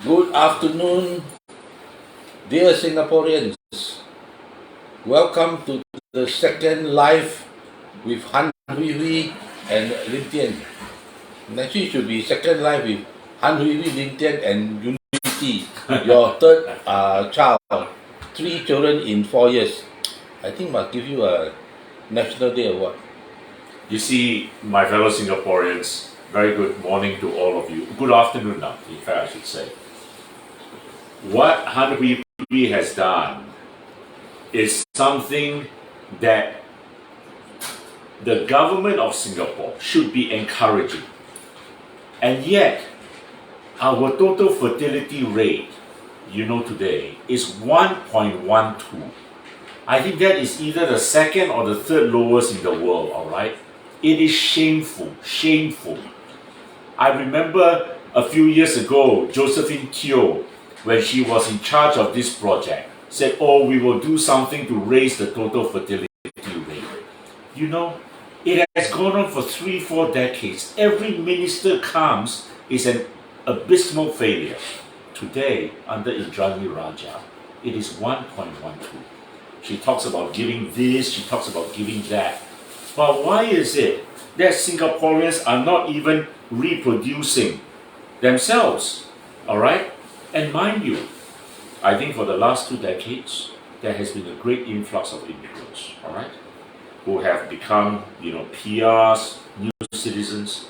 Good afternoon, dear Singaporeans. Welcome to the second live with Hui Hui and Tean. Actually, it should be second live with Hui Hui, Tean, and Unity, your third child. 3 children in 4 years. I think must give you a National Day award. You see, my fellow Singaporeans, very good morning to all of you. Good afternoon now, in fact, I should say. What Hui Hui has done is something that the government of Singapore should be encouraging. And yet, our total fertility rate, today, is 1.12. I think that is either the second or the third lowest in the world, all right? It is shameful, shameful. I remember a few years ago, Josephine Teo, when she was in charge of this project, said, oh, we will do something to raise the total fertility rate. It has gone on for 3-4 decades. Every minister comes is an abysmal failure. Today, under Indrani Raja, it is 1.12. She talks about giving this, she talks about giving that. But why is it that Singaporeans are not even reproducing themselves? All right? And mind you, I think for the last 2 decades, there has been a great influx of immigrants, all right, who have become, PRs, new citizens.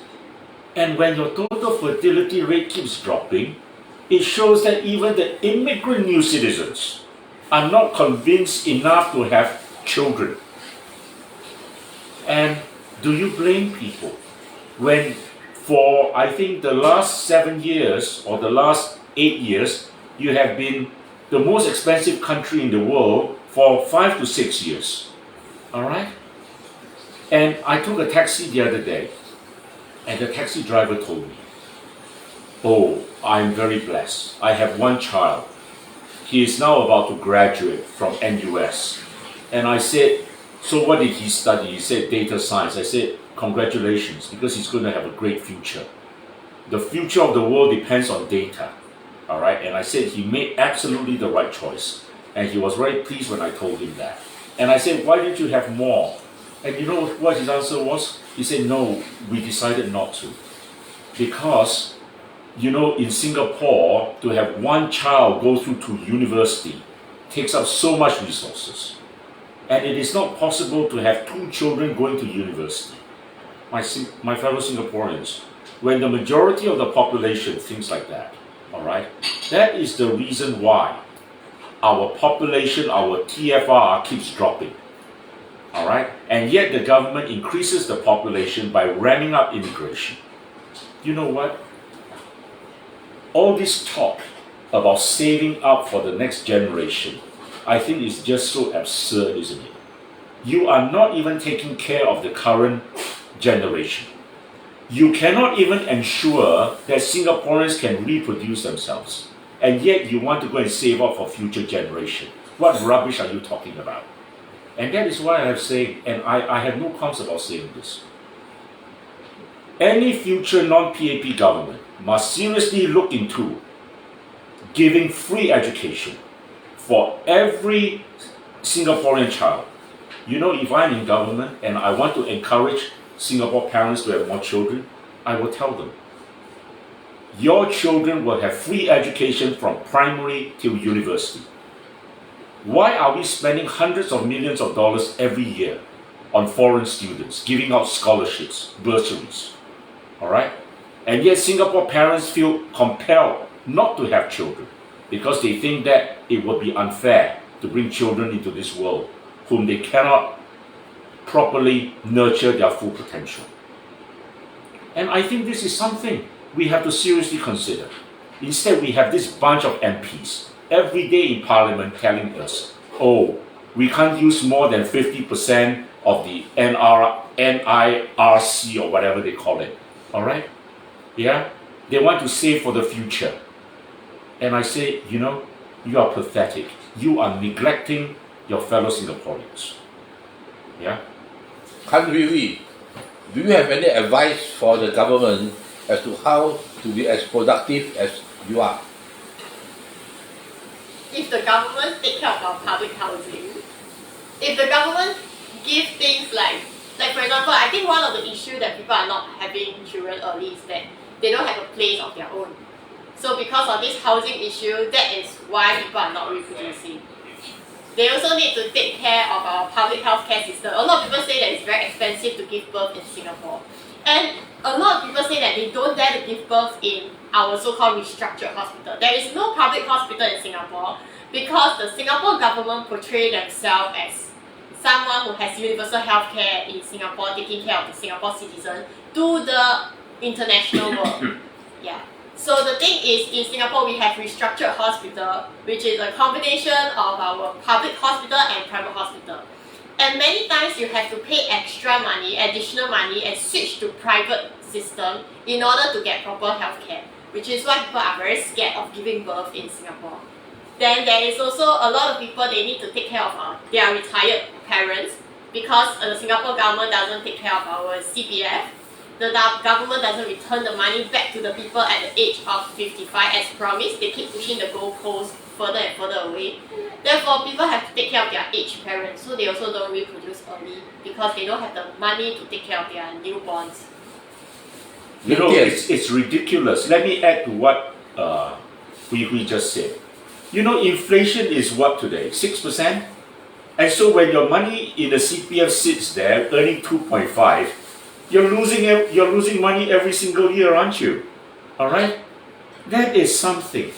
And when your total fertility rate keeps dropping, it shows that even the immigrant new citizens are not convinced enough to have children. And do you blame people when for, I think, the last 7 years or the last 8 years, you have been the most expensive country in the world for 5 to 6 years? All right? And I took a taxi the other day, and the taxi driver told me, oh, I'm very blessed. I have 1 child. He is now about to graduate from NUS. And I said, so what did he study? He said data science. I said, congratulations, because he's going to have a great future. The future of the world depends on data. All right? And I said he made absolutely the right choice. And he was very pleased when I told him that. And I said, why didn't you have more? And you know what his answer was? He said, no, we decided not to. Because in Singapore, to have 1 child go through to university takes up so much resources. And it is not possible to have 2 children going to university. My fellow Singaporeans, when the majority of the population thinks like that, all right, that is the reason why our population, our TFR keeps dropping. All right, and yet the government increases the population by ramming up immigration. You know what? All this talk about saving up for the next generation, I think is just so absurd, isn't it? You are not even taking care of the current generation. You cannot even ensure that Singaporeans can reproduce themselves, and yet you want to go and save up for future generation. What rubbish are you talking about? And that is why I have said, and I have no qualms about saying this, any future non-PAP government must seriously look into giving free education for every Singaporean child. If I'm in government and I want to encourage Singapore parents to have more children, I will tell them, your children will have free education from primary till university. Why are we spending hundreds of millions of dollars every year on foreign students, giving out scholarships, bursaries? All right? And yet Singapore parents feel compelled not to have children because they think that it would be unfair to bring children into this world whom they cannot properly nurture their full potential. And I think this is something we have to seriously consider. Instead, we have this bunch of MPs every day in Parliament telling us, oh, we can't use more than 50% of the NIRC or whatever they call it. All right? Yeah? They want to save for the future. And I say, you are pathetic. You are neglecting your fellow Singaporeans. Yeah? Hui, do you have any advice for the government as to how to be as productive as you are? if the government take care of our public housing, if the government give things like for example, I think one of the issues that people are not having children early is that they don't have a place of their own. So because of this housing issue, that is why people are not reproducing. They also need to take care of our public health care system. A lot of people say that it's very expensive to give birth in Singapore. And a lot of people say that they don't dare to give birth in our so-called restructured hospital. There is no public hospital in Singapore because the Singapore government portray themselves as someone who has universal health care in Singapore, taking care of the Singapore citizen to the international world. Yeah. So the thing is, in Singapore we have restructured hospital, which is a combination of our public hospital and private hospital. And many times you have to pay extra money, additional money, and switch to private system in order to get proper health care, which is why people are very scared of giving birth in Singapore. Then there is also a lot of people, they need to take care of their retired parents because the Singapore government doesn't take care of our CPF. The government doesn't return the money back to the people at the age of 55 as promised. They keep pushing the goalpost further and further away. Therefore, people have to take care of their aged parents, so they also don't reproduce early because they don't have the money to take care of their newborns. You know, it's ridiculous. Let me add to what Hui Hui just said. You know, inflation is what today? 6%? And so when your money in the CPF sits there earning 2.5, you're losing money every single year, aren't you? Alright? That is something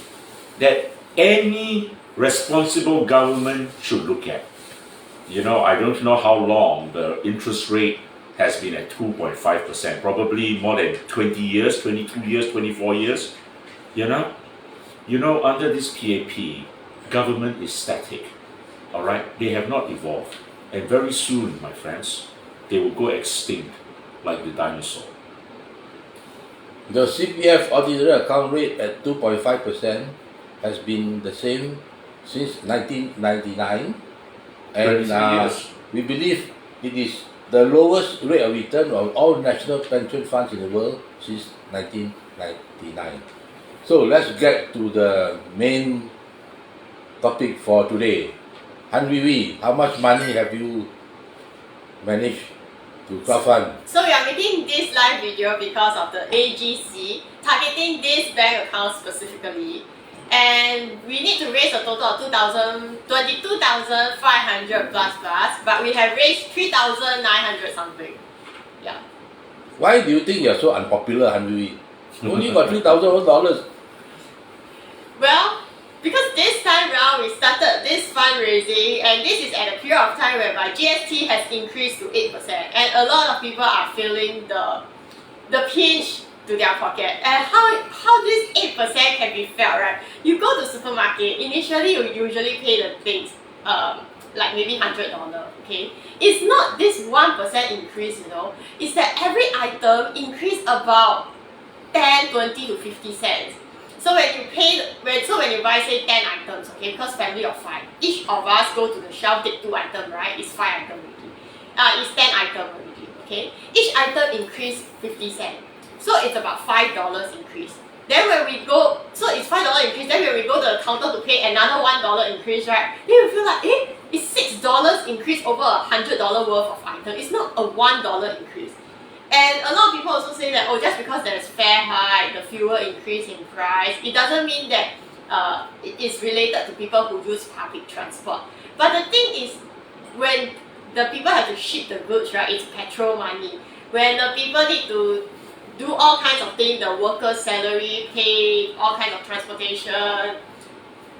that any responsible government should look at. You know, I don't know how long the interest rate has been at 2.5%, probably more than 20 years, 22 years, 24 years. You know, under this PAP, government is static. Alright? They have not evolved. And very soon, my friends, they will go extinct like the dinosaur. The CPF ordinary account rate at 2.5% has been the same since 1999, and we believe it is the lowest rate of return of all national pension funds in the world since 1999. So let's get to the main topic for today. Han Hui, how much money have you managed to crowdfund? So we are making this live video because of the AGC targeting this bank account specifically, and we need to raise a total of 22,500 plus, but we have raised 3,900 something. Yeah. Why do you think you're so unpopular, Han Hui? Only got $3,000. Well, because this time round we started this fundraising, and this is at a period of time whereby GST has increased to 8%, and a lot of people are feeling the pinch to their pocket. And how this 8% can be felt, right? You go to supermarket, initially you usually pay the things like maybe $100, okay? It's not this 1% increase, you know. It's that every item increased about 10, 20 to 50 cents. So when you buy say 10 items, okay, because family of 5, each of us go to the shelf, take 2 items, right? It's 5 items already. It's 10 items already, okay? Each item increased 50 cents. So it's about $5 increase. Then when we go, so it's $5 increase, then when we go to the counter to pay another $1 increase, right? Then we feel like, it's $6 increase over $100 worth of item. It's not a $1 increase. And a lot of people also say that, just because there's fare hike, the fuel increase in price, it doesn't mean that it is related to people who use public transport. But the thing is, when the people have to ship the goods, right, it's petrol money. When the people need to do all kinds of things, the workers' salary, pay, all kinds of transportation,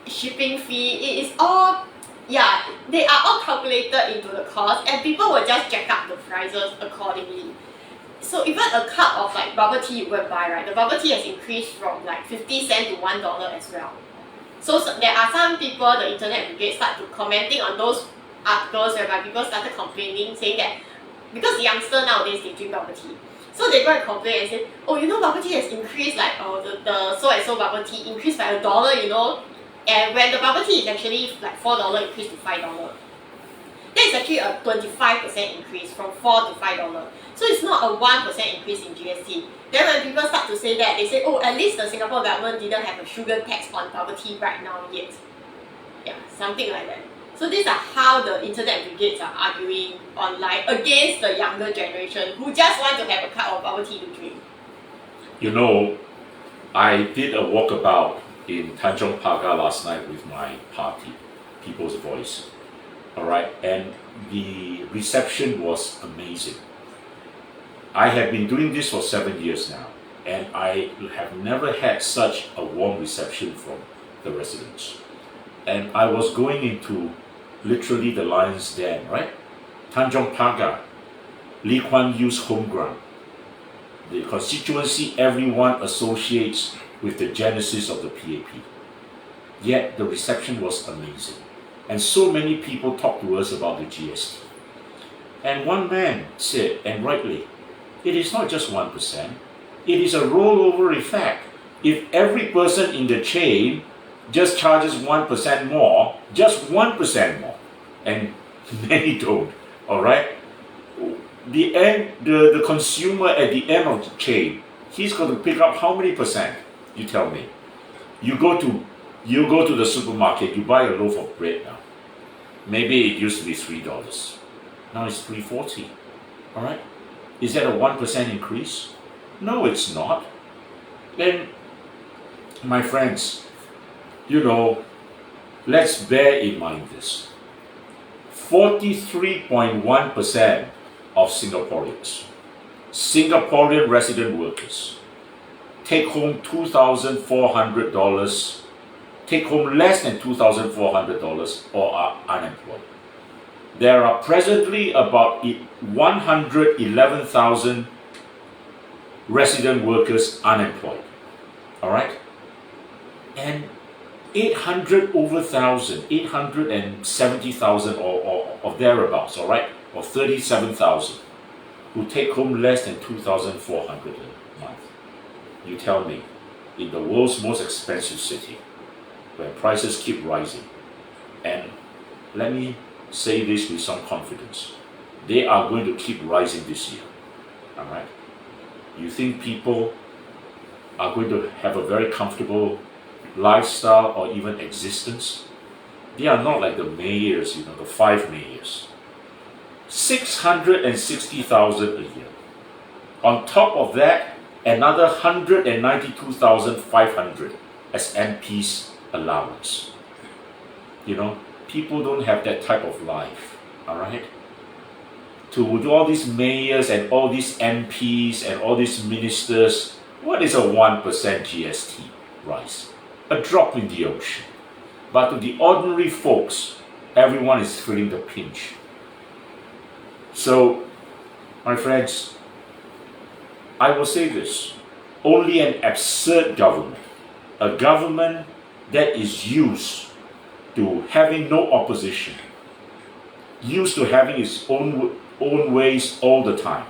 shipping fee, it is all, they are all calculated into the cost, and people will just jack up the prices accordingly. So even a cup of like bubble tea you go and buy, right? The bubble tea has increased from like 50 cents to $1 as well. So there are some people, the internet brigade, start to commenting on those articles whereby people started complaining, saying that because the youngster nowadays they drink bubble tea. So they go and complain and say, bubble tea has increased, like the so and so bubble tea increased by $1, you know. And when the bubble tea is actually like $4 increased to $5. That is actually a 25% increase from $4 to $5. So it's not a 1% increase in GST. Then when people start to say that, they say, at least the Singapore government didn't have a sugar tax on bubble tea right now yet. Yeah, something like that. So these are how the internet brigades are arguing online against the younger generation who just want to have a cup of bubble tea to drink. You know, I did a walkabout in Tanjong Pagar last night with my party, People's Voice. All right, and the reception was amazing. I have been doing this for 7 years now, and I have never had such a warm reception from the residents. And I was going into literally the lion's den, right? Tanjong Pagar, Lee Kuan Yew's home ground. The constituency everyone associates with the genesis of the PAP. Yet the reception was amazing. And so many people talked to us about the GST. And one man said, and rightly, it is not just 1%, it is a rollover effect. If every person in the chain just charges 1% more, just 1% more, and many don't, all right? The consumer at the end of the chain, he's going to pick up how many percent? You tell me. You go to the supermarket, you buy a loaf of bread now. Maybe it used to be $3. Now it's $3.40. All right? Is that a 1% increase? No, it's not. Then, my friends, let's bear in mind this. 43.1% of Singaporeans, Singaporean resident workers, take home $2,400, take home less than $2,400 or are unemployed. There are presently about 111,000 resident workers unemployed. All right? And 870,000 or thereabouts, all right? Or 37,000 who take home less than $2,400 a month. You tell me, in the world's most expensive city, where prices keep rising, and let me say this with some confidence, they are going to keep rising this year. All right? You think people are going to have a very comfortable lifestyle or even existence? They are not like the mayors, the 5 mayors. 660,000 a year. On top of that, another 192,500 as MPs allowance. People don't have that type of life, all right? To do all these mayors and all these MPs and all these ministers, what is a 1% GST rise? A drop in the ocean. But to the ordinary folks, everyone is feeling the pinch. So, my friends, I will say this. Only an absurd government, a government that is used to having no opposition, used to having its own ways all the time,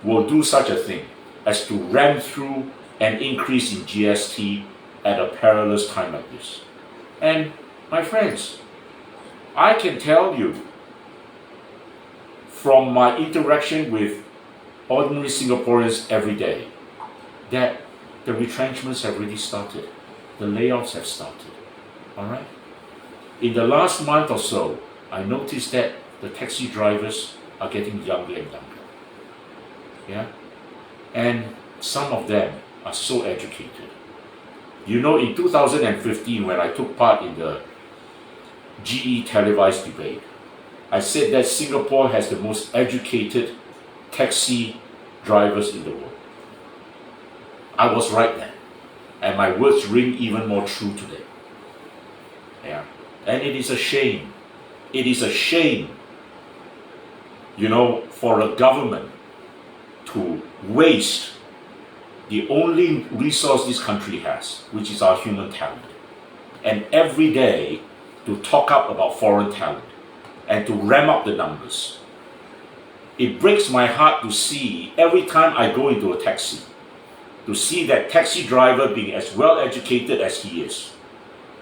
will do such a thing as to ram through an increase in GST at a perilous time like this. And my friends, I can tell you from my interaction with ordinary Singaporeans every day that the retrenchments have already started. The layoffs have started. All right? In the last month or so, I noticed that the taxi drivers are getting younger and younger. Yeah? And some of them are so educated. In 2015, when I took part in the GE televised debate, I said that Singapore has the most educated taxi drivers in the world. I was right then. And my words ring even more true today. Yeah. And it is a shame. It is a shame, for a government to waste the only resource this country has, which is our human talent. And every day to talk up about foreign talent and to ram up the numbers. It breaks my heart to see every time I go into a taxi, to see that taxi driver being as well educated as he is,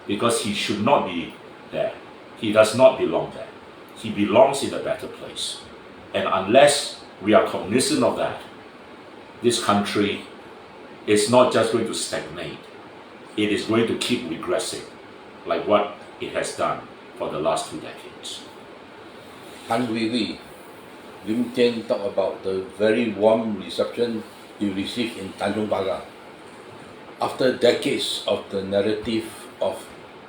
because he should not be there. He does not belong there. He belongs in a better place. And unless we are cognizant of that, this country is not just going to stagnate. It is going to keep regressing, like what it has done for the last 2 decades. Han Hui Hui, Lim Tian talked about the very warm reception he received in Tanjong Pagar. After decades of the narrative of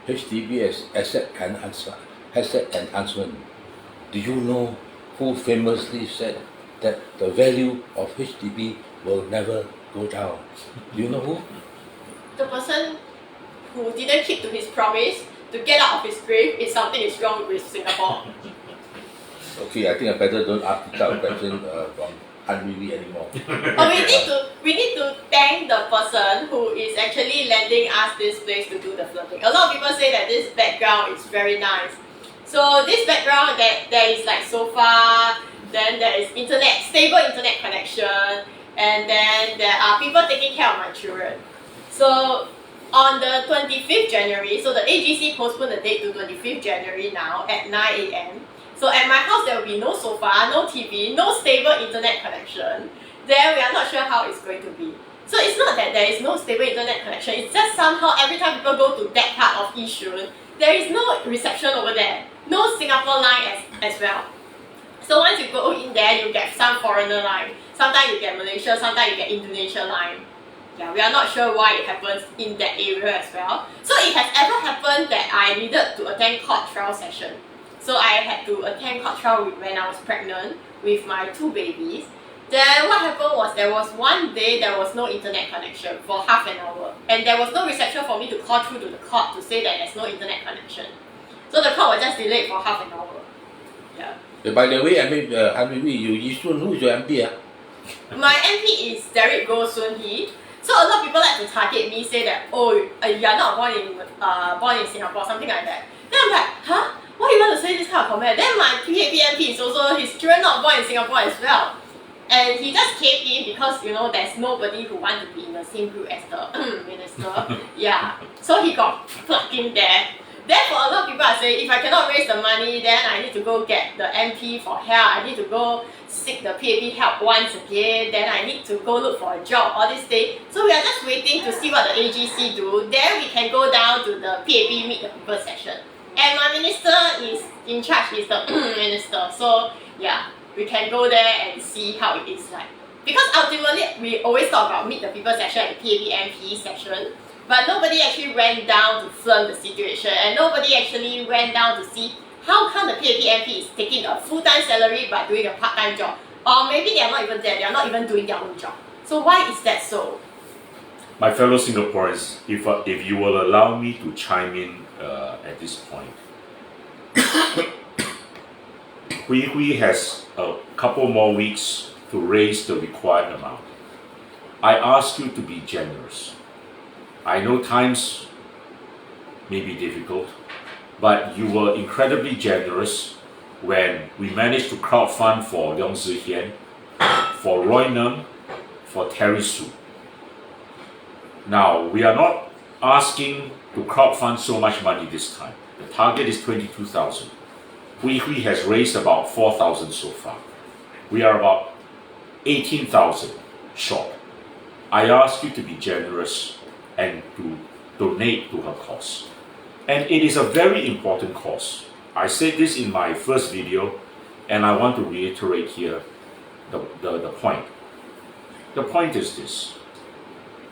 HDB as asset enhancement, do you know who famously said that the value of HDB will never go down? Do you know who? The person who didn't keep to his promise to get out of his grave if something is wrong with Singapore. Okay, I think I better don't ask this type of question from Han Hui Hui anymore. But we need to thank the person who is actually lending us this place to do the filming. A lot of people say that this background is very nice. So this background, there is like sofa, then there is stable internet connection, and then there are people taking care of my children. So on the 25th January, so the AGC postponed the date to 25th January now at 9 a.m. So at my house there will be no sofa, no TV, no stable internet connection. Then we are not sure how it's going to be. So it's not that there is no stable internet connection, it's just somehow every time people go to that part of Yishun, there is no reception over there. No Singapore line as well. So once you go in there, you get some foreigner line. Sometimes you get Malaysia, sometimes you get Indonesia line. Yeah, we are not sure why it happens in that area as well. So it has ever happened that I needed to attend court trial session. So I had to attend court trial when I was pregnant with my 2 babies. Then what happened was there was one day there was no internet connection for half an hour. And there was no reception for me to call through to the court to say that there's no internet connection. So the court was just delayed for half an hour. Yeah. By the way, I mean, Han Hui Hui, you Yishun, who is your MP? My MP is Derek Goh Soon Hee. So a lot of people like to target me, say that, oh, you are not born in Singapore, something like that. Then I'm like, huh? Why do you want to say this kind of comment? Then my PAP MP is also, his children not born in Singapore as well. And he just came in because, there's nobody who wants to be in the same group as the minister. Yeah. So he got plugged in there. Therefore, a lot of people are saying, if I cannot raise the money, then I need to go get the MP for help. I need to go seek the PAP help once again. Then I need to go look for a job, all this thing. So we are just waiting to see what the AGC do. Then we can go down to the PAP meet the people section. And my minister is in charge, is the minister. So yeah, we can go there and see how it is like. Because ultimately, we always talk about meet the people section and PAP MP section. But nobody actually went down to film the situation, and nobody actually went down to see how come the PAP MP is taking a full-time salary but doing a part-time job. Or maybe they are not even there, they are not even doing their own job. So why is that so? My fellow Singaporeans, if you will allow me to chime in at this point, Hui Hui has a couple more weeks to raise the required amount. I ask you to be generous. I know times may be difficult, but you were incredibly generous when we managed to crowdfund for Leong Zihian, for Rhino, for Terry Su. Now, we are not asking to crowdfund so much money this time. The target is 22,000. Hui Hui has raised about 4,000 so far. We are about 18,000 short. I ask you to be generous and to donate to her cause. And it is a very important cause. I said this in my first video, and I want to reiterate here the point. The point is this.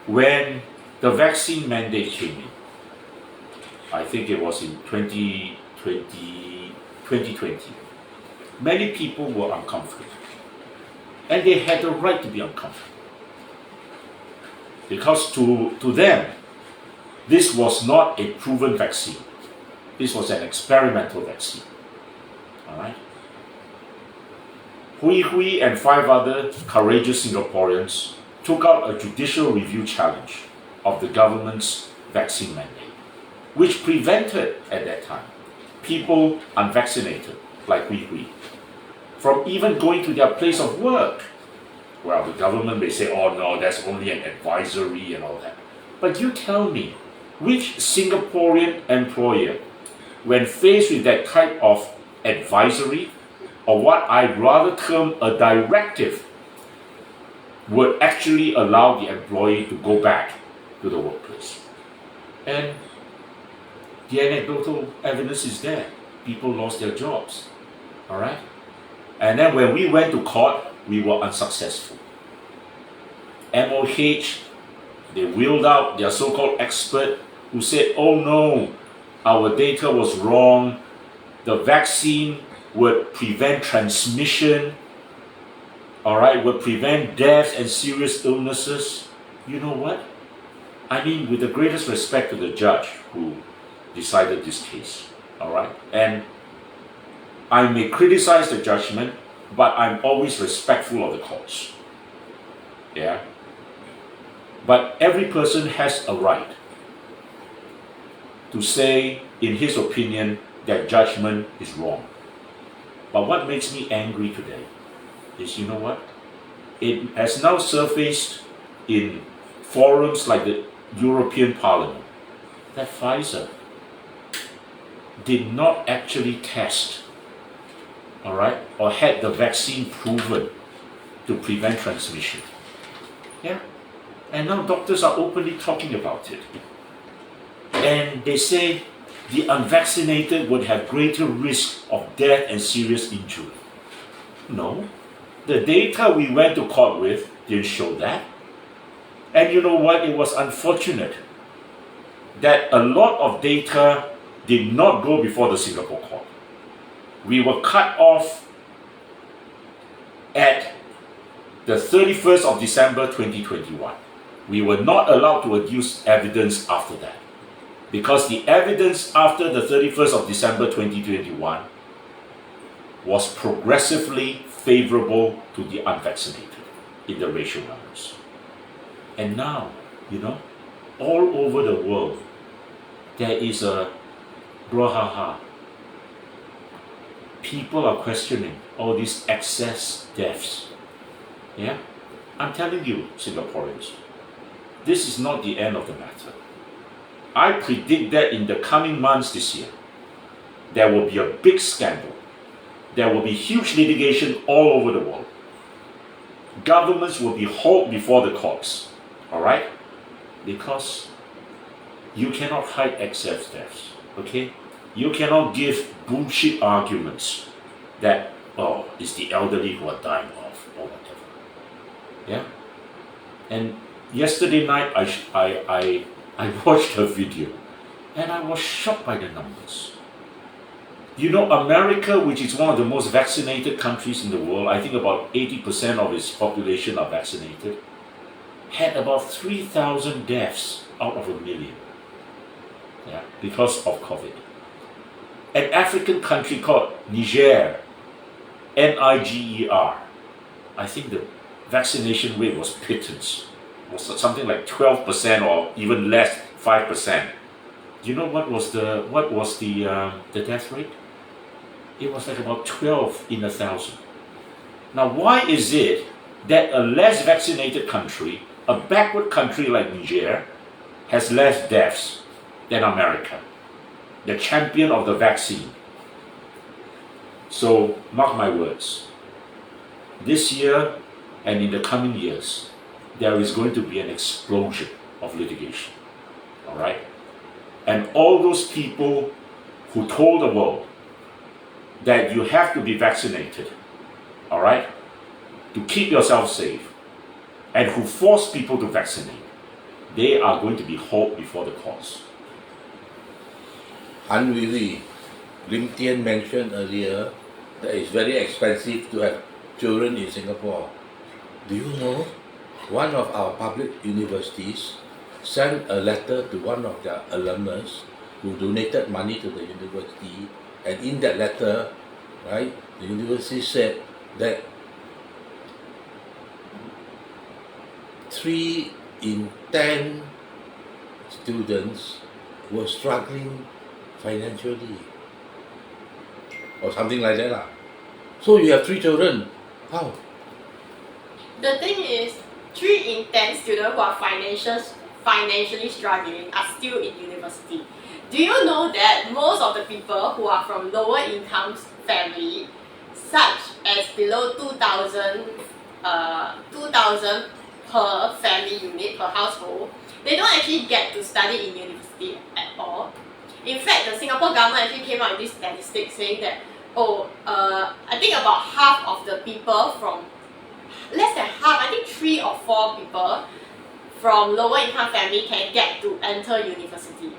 When the vaccine mandate came in, I think it was in 2020, many people were uncomfortable. And they had the right to be uncomfortable. Because to them, this was not a proven vaccine. This was an experimental vaccine. Alright? Hui Hui and 5 other courageous Singaporeans took out a judicial review challenge of the government's vaccine mandate, which prevented, at that time, people unvaccinated, like Hui Hui, from even going to their place of work. Well, the government may say, oh no, that's only an advisory and all that. But you tell me, which Singaporean employer, when faced with that type of advisory, or what I'd rather term a directive, would actually allow the employee to go back to the workplace? And The anecdotal evidence is there. People lost their jobs. All right? And then when we went to court, we were unsuccessful. MOH, they wheeled out their so-called expert who said, oh no, our data was wrong. The vaccine would prevent transmission, all right, would prevent deaths and serious illnesses. You know what? I mean, with the greatest respect to the judge who decided this case, all right? And I may criticize the judgment, but I'm always respectful of the courts. Yeah? But every person has a right to say, in his opinion, that judgment is wrong. But what makes me angry today is, you know what? It has now surfaced in forums like the European Parliament that Pfizer did not actually test, all right, or had the vaccine proven to prevent transmission. Yeah? And now doctors are openly talking about it. And they say the unvaccinated would have greater risk of death and serious injury. No. The data we went to court with didn't show that. And you know what? It was unfortunate that a lot of data did not go before the Singapore court. We were cut off at the 31st of December 2021. We were not allowed to adduce evidence after that, because the evidence after the 31st of December 2021 was progressively favorable to the unvaccinated in the racial numbers. And now, you know, all over the world, there is a brouhaha. People are questioning all these excess deaths. Yeah? I'm telling you, Singaporeans, this is not the end of the matter. I predict that in the coming months this year, there will be a big scandal. There will be huge litigation all over the world. Governments will be hauled before the courts. All right? Because you cannot hide excess deaths. Okay? You cannot give bullshit arguments that, oh, it's the elderly who are dying off or whatever. Yeah? And yesterday night, I watched a video and I was shocked by the numbers. You know, America, which is one of the most vaccinated countries in the world, I think about 80% of its population are vaccinated, had about 3,000 deaths out of 1 million, yeah, because of COVID. An African country called Niger, Niger, I think the vaccination rate was pittance, was something like 12% or even less, 5%. Do you know what was the death rate? It was like about 12 in 1,000. Now, why is it that a less vaccinated country, a backward country like Niger, has less deaths than America, the champion of the vaccine? So, mark my words, this year and in the coming years, there is going to be an explosion of litigation, all right? And all those people who told the world that you have to be vaccinated, all right, to keep yourself safe, and who force people to vaccinate, they are going to be hauled before the courts. Hui Hui, Lim Tean mentioned earlier that it's very expensive to have children in Singapore. Do you know, one of our public universities sent a letter to one of their alumnus who donated money to the university, and in that letter, right, the university said that 3 in 10 students were struggling financially, or something like that lah. So you have 3 children, how? The thing is, 3 in 10 students who are financially struggling are still in university. Do you know that most of the people who are from lower income family, such as below 2,000 per family unit, per household, they don't actually get to study in university at all. In fact, the Singapore government actually came out with this statistic saying that, I think about half of the people from, less than half, I think 3 or 4 people from lower income family can get to enter university.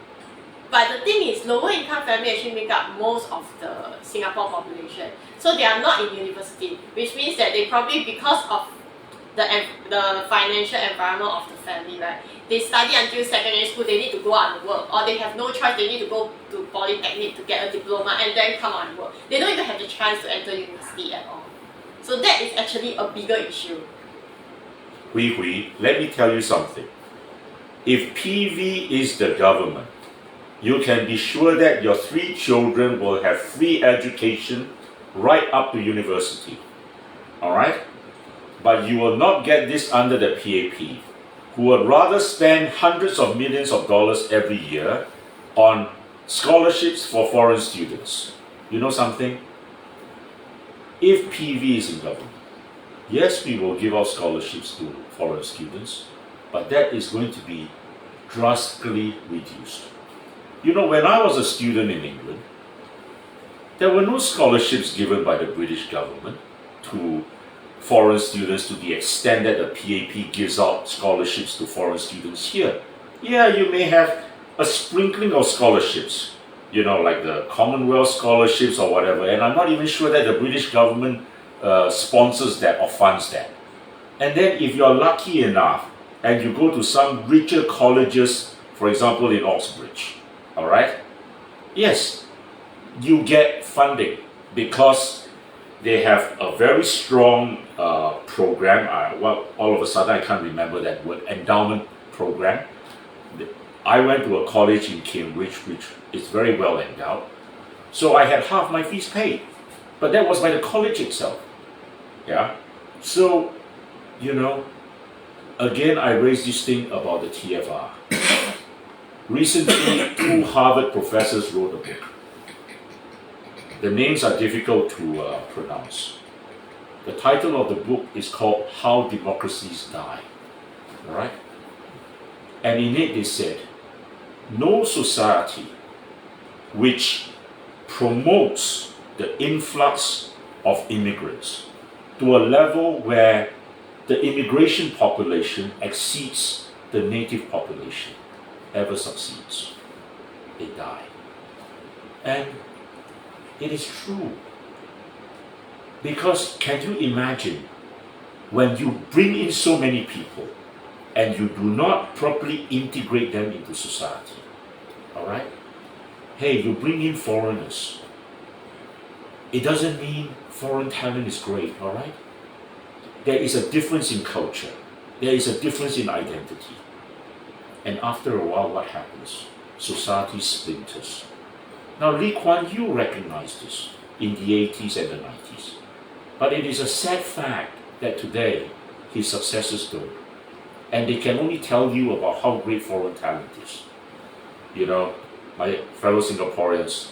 But the thing is, lower income family actually make up most of the Singapore population. So they are not in university, which means that they probably, because of the financial environment of the family, right? They study until secondary school, they need to go out and work, or they have no choice, they need to go to polytechnic to get a diploma and then come out and work. They don't even have the chance to enter university at all. So that is actually a bigger issue. Hui Hui, let me tell you something. If PV is the government, you can be sure that your 3 children will have free education right up to university. Alright? But you will not get this under the PAP, who would rather spend hundreds of millions of dollars every year on scholarships for foreign students. You know something? If PV is in government, yes, we will give out scholarships to foreign students, but that is going to be drastically reduced. You know, when I was a student in England, there were no scholarships given by the British government to foreign students to the extent that the PAP gives out scholarships to foreign students here. Yeah, you may have a sprinkling of scholarships, you know, like the Commonwealth scholarships or whatever, and I'm not even sure that the British government sponsors that or funds that. And then if you're lucky enough and you go to some richer colleges, for example in Oxbridge, alright? Yes, you get funding because they have a very strong program. All of a sudden I can't remember that word, endowment program. I went to a college in Cambridge which is very well endowed. So I had half my fees paid. But that was by the college itself. Yeah? So, you know, again I raised this thing about the TFR. Recently, 2 Harvard professors wrote a book. The names are difficult to pronounce. The title of the book is called How Democracies Die. Alright? And in it they said, no society which promotes the influx of immigrants to a level where the immigration population exceeds the native population ever succeeds. They die. And it is true. Because can you imagine when you bring in so many people and you do not properly integrate them into society? Alright? Hey, you bring in foreigners. It doesn't mean foreign talent is great, alright? There is a difference in culture. There is a difference in identity. And after a while, what happens? Society splinters. Now, Lee Kuan Yew recognized this in the 80s and the 90s. But it is a sad fact that today, his successors don't. And they can only tell you about how great foreign talent is. You know, my fellow Singaporeans,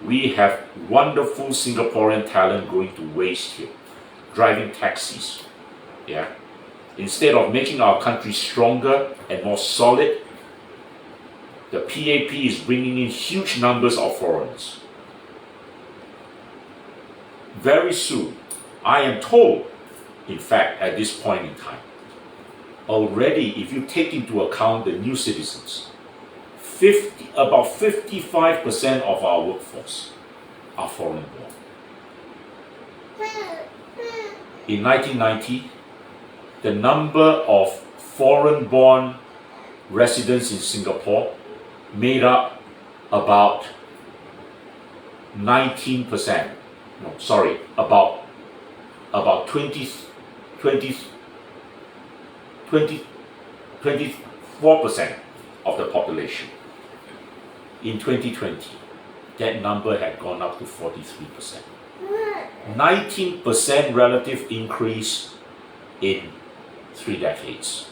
we have wonderful Singaporean talent going to waste here, driving taxis. Yeah. Instead of making our country stronger and more solid, the PAP is bringing in huge numbers of foreigners. Very soon, I am told, in fact, at this point in time, already if you take into account the new citizens, about 55% of our workforce are foreign born. In 1990, the number of foreign born residents in Singapore made up about 19%. No, sorry, about 24% of the population. In 2020, that number had gone up to 43%. 19% relative increase in 3 decades.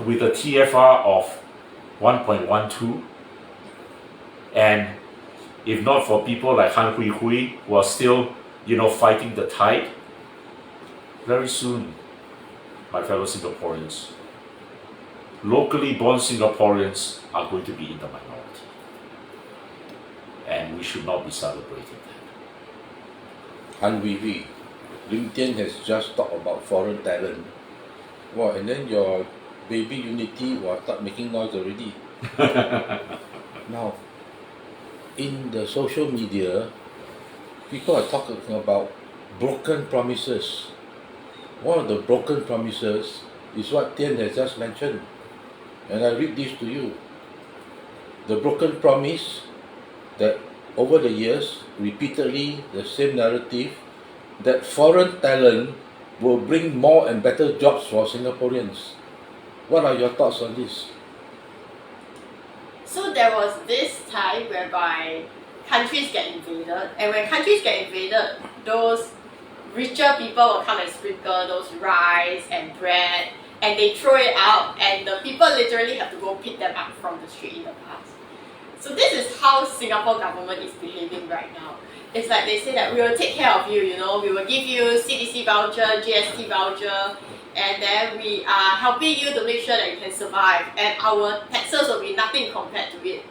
With a TFR of 1.12, and if not for people like Hui Hui who are still, fighting the tide, very soon, my fellow Singaporeans, locally born Singaporeans are going to be in the minority. And we should not be celebrating that. Han Hui Hui, Lim Tian has just talked about foreign talent. Wow, and then your baby unity will start making noise already. Now, in the social media, people are talking about broken promises. One of the broken promises is what Tean has just mentioned. And I read this to you. The broken promise that over the years, repeatedly the same narrative, that foreign talent will bring more and better jobs for Singaporeans. What are your thoughts on this? So there was this time whereby countries get invaded, and when countries get invaded, those richer people will come and sprinkle those rice and bread, and they throw it out, and the people literally have to go pick them up from the street in the past. So this is how Singapore government is behaving right now. It's like they say that we will take care of you, you know, we will give you CDC voucher, GST voucher, and then we are helping you to make sure that you can survive, and our taxes will be nothing compared to it.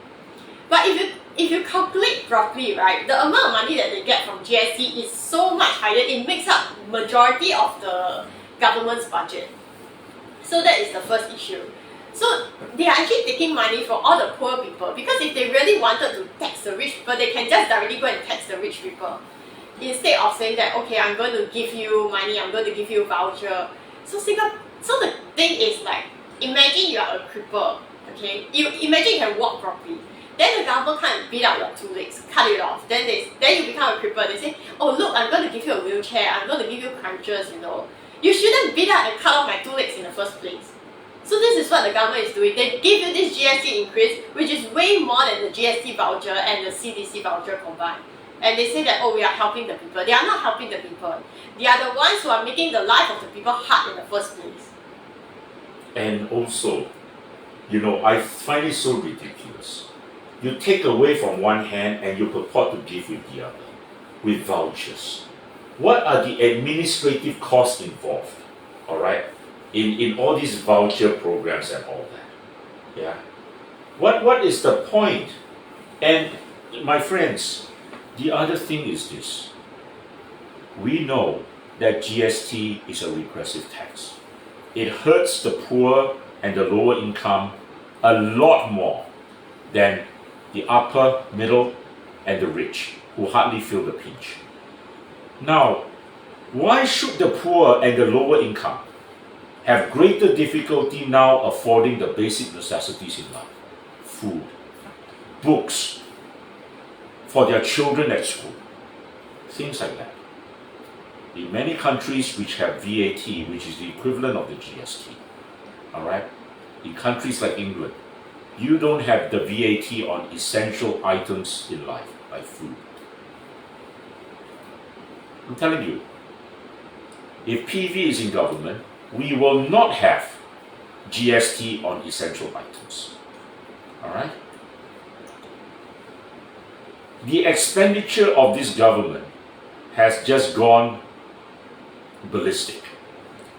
But if you calculate properly, right, the amount of money that they get from GST is so much higher, it makes up majority of the government's budget. So that is the first issue. So they are actually taking money from all the poor people, because if they really wanted to tax the rich people, they can just directly go and tax the rich people. Instead of saying that, okay, I'm going to give you money, I'm going to give you a voucher. So the thing is like, imagine you are a cripple, okay? You imagine you can walk properly. Then the government can't beat out your 2 legs, cut it off. Then you become a cripple. They say, oh look, I'm going to give you a wheelchair, I'm going to give you crutches, you know. You shouldn't beat out and cut off my 2 legs in the first place. So this is what the government is doing. They give you this GST increase, which is way more than the GST voucher and the CDC voucher combined. And they say that, oh, we are helping the people. They are not helping the people. They are the ones who are making the life of the people hard in the first place. And also, you know, I find it so ridiculous. You take away from one hand and you purport to give with the other, with vouchers. What are the administrative costs involved, all right, in all these voucher programs and all that? Yeah. What is the point? And my friends, the other thing is this. We know that GST is a regressive tax. It hurts the poor and the lower income a lot more than the upper, middle, and the rich, who hardly feel the pinch. Now, why should the poor and the lower income have greater difficulty now affording the basic necessities in life? Food, books, for their children at school, things like that. In many countries which have VAT, which is the equivalent of the GST, all right, in countries like England, you don't have the VAT on essential items in life, like food. I'm telling you, if PV is in government, we will not have GST on essential items. All right? The expenditure of this government has just gone ballistic.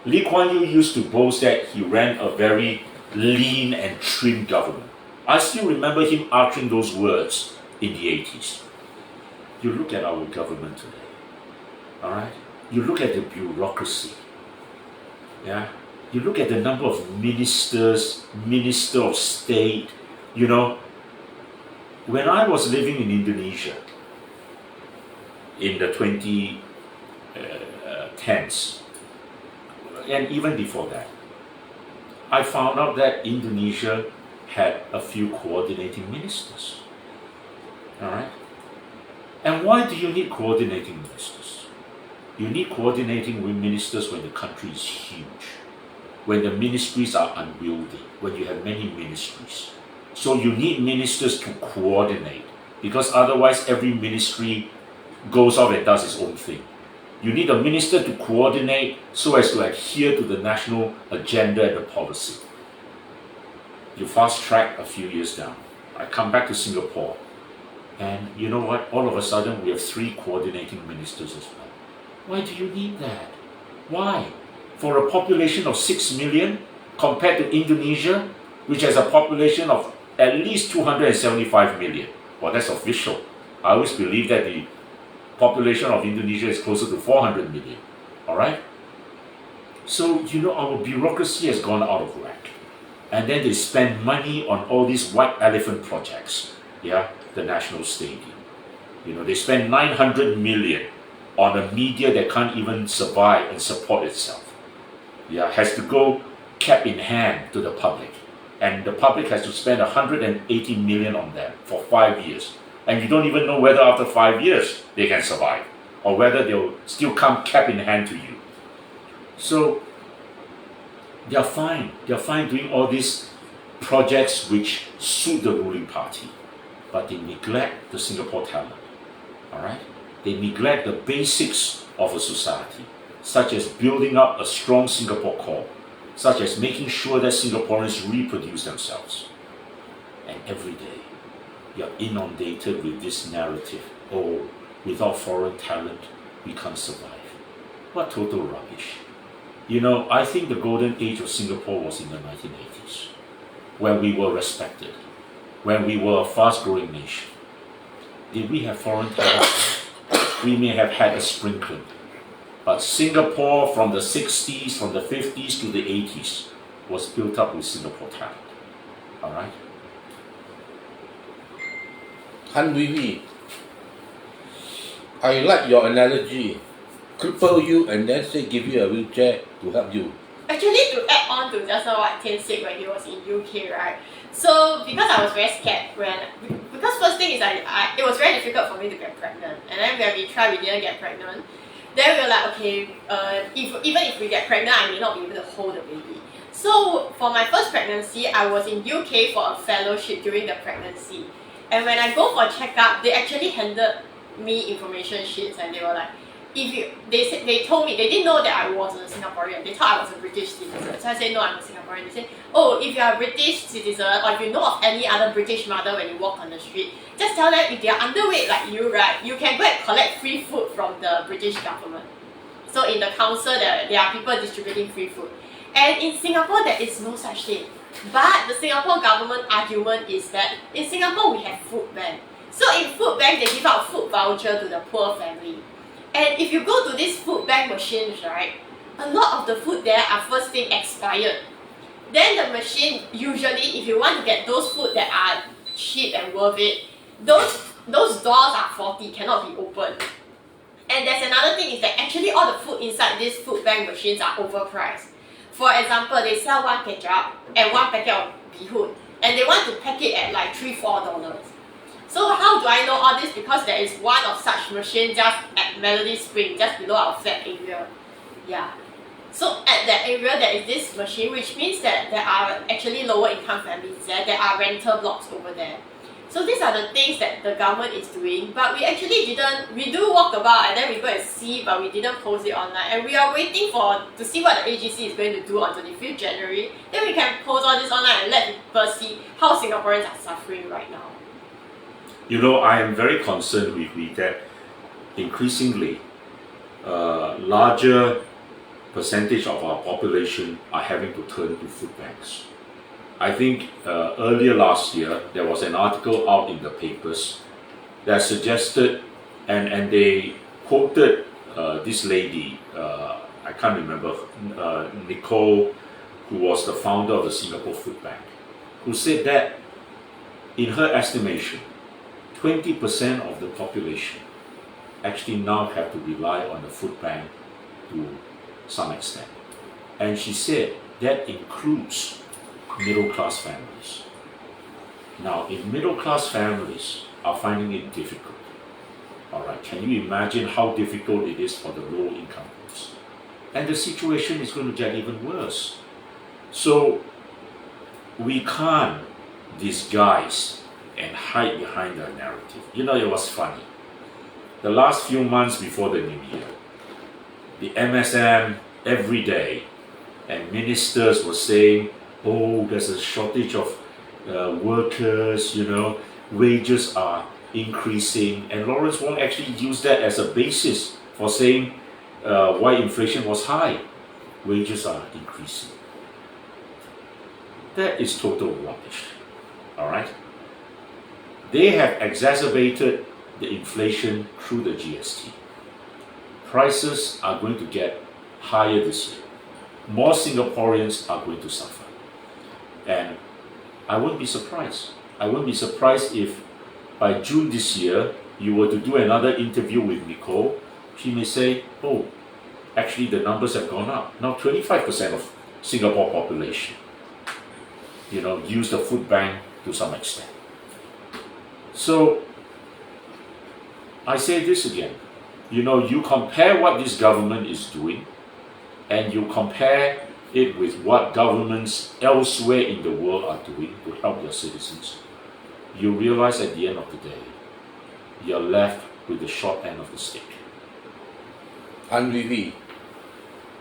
Lee Kuan Yew used to boast that he ran a very lean and trim government. I still remember him uttering those words in the 80s. You look at our government today, all right? You look at the bureaucracy, yeah? You look at the number of ministers, minister of state, you know. When I was living in Indonesia in the 2010s, and even before that, I found out that Indonesia had a few coordinating ministers. All right? And why do you need coordinating ministers? You need coordinating with ministers when the country is huge, when the ministries are unwieldy, when you have many ministries. So you need ministers to coordinate, because otherwise every ministry goes off and does its own thing. You need a minister to coordinate so as to adhere to the national agenda and the policy. You fast track a few years down. I come back to Singapore, and you know what? All of a sudden we have 3 coordinating ministers as well. Why do you need that? Why? For a population of 6 million compared to Indonesia, which has a population of at least 275 million. Well, that's official. I always believe that the population of Indonesia is closer to 400 million. All right? So, our bureaucracy has gone out of whack. And then they spend money on all these white elephant projects. Yeah, the National Stadium. They spend 900 million on a media that can't even survive and support itself. Yeah, has to go cap in hand to the public. And the public has to spend 180 million on them for 5 years. And you don't even know whether after 5 years they can survive, or whether they'll still come cap in hand to you. So they're fine. They're fine doing all these projects which suit the ruling party, but they neglect the Singapore talent. All right? They neglect the basics of a society, such as building up a strong Singapore core, such as making sure that Singaporeans reproduce themselves. And every day, you're inundated with this narrative. Oh, without foreign talent, we can't survive. What total rubbish. I think the golden age of Singapore was in the 1980s, when we were respected, when we were a fast-growing nation. Did we have foreign talent? We may have had a sprinkling. But Singapore from the 60s, from the 50s to the 80s was built up with Singapore talent. All right? Han Hui Hui, I like your analogy. Cripple you and then say give you a wheelchair to help you. Actually, to add on to just now what Tean said when he was in UK, right? So because I was very scared because first thing is it was very difficult for me to get pregnant, and then when we tried, we didn't get pregnant. Then we were like, okay, even if we get pregnant, I may not be able to hold the baby. So for my first pregnancy, I was in UK for a fellowship during the pregnancy, and when I go for checkup, they actually handed me information sheets, and they were like, they told me they didn't know that I was a Singaporean. They thought I was a British citizen. So I said no, I'm a Singaporean. They said, oh, if you are a British citizen, or if you know of any other British mother when you walk on the street, just tell them if they are underweight like you, right, you can go and collect free food from the British government. So in the council, there are people distributing free food. And in Singapore, there is no such thing. But the Singapore government argument is that in Singapore we have food bank. So in food bank, they give out food voucher to the poor family. And if you go to these food bank machines, right, a lot of the food there are first thing expired. Then the machine, usually, if you want to get those food that are cheap and worth it, those doors are faulty, cannot be opened. And there's another thing is that actually all the food inside these food bank machines are overpriced. For example, they sell one ketchup and one packet of bee hoon, and they want to pack it at like $3-4. So how do I know all this? Because there is one of such machine just at Melody Spring, just below our flat area. Yeah. So at that area there is this machine, which means that there are actually lower income families there. There are rental blocks over there. So these are the things that the government is doing, but we actually didn't. We do walk about and then we go and see, but we didn't post it online. And we are waiting to see what the AGC is going to do on 25th January. Then we can post all this online and let people see how Singaporeans are suffering right now. I am very concerned with that increasingly larger percentage of our population are having to turn to food banks. I think earlier last year, there was an article out in the papers that suggested, and they quoted this lady, I can't remember, Nicole, who was the founder of the Singapore Food Bank, who said that in her estimation, 20% of the population actually now have to rely on the food bank to some extent. And she said that includes middle-class families. Now, if middle-class families are finding it difficult, all right, can you imagine how difficult it is for the low-income groups? And the situation is going to get even worse. So, we can't disguise and hide behind the narrative. It was funny. The last few months before the New Year, the MSM every day and ministers were saying, oh, there's a shortage of workers, wages are increasing. And Lawrence Wong actually used that as a basis for saying why inflation was high. Wages are increasing. That is total rubbish. Alright? They have exacerbated the inflation through the GST. Prices are going to get higher this year. More Singaporeans are going to suffer. And I wouldn't be surprised. I wouldn't be surprised if by June this year, you were to do another interview with Nicole. She may say, oh, actually the numbers have gone up. Now 25% of Singapore population, use the food bank to some extent. So I say this again, you compare what this government is doing and you compare it with what governments elsewhere in the world are doing to help their citizens, you realize at the end of the day, you're left with the short end of the stick. Han Hui Hui,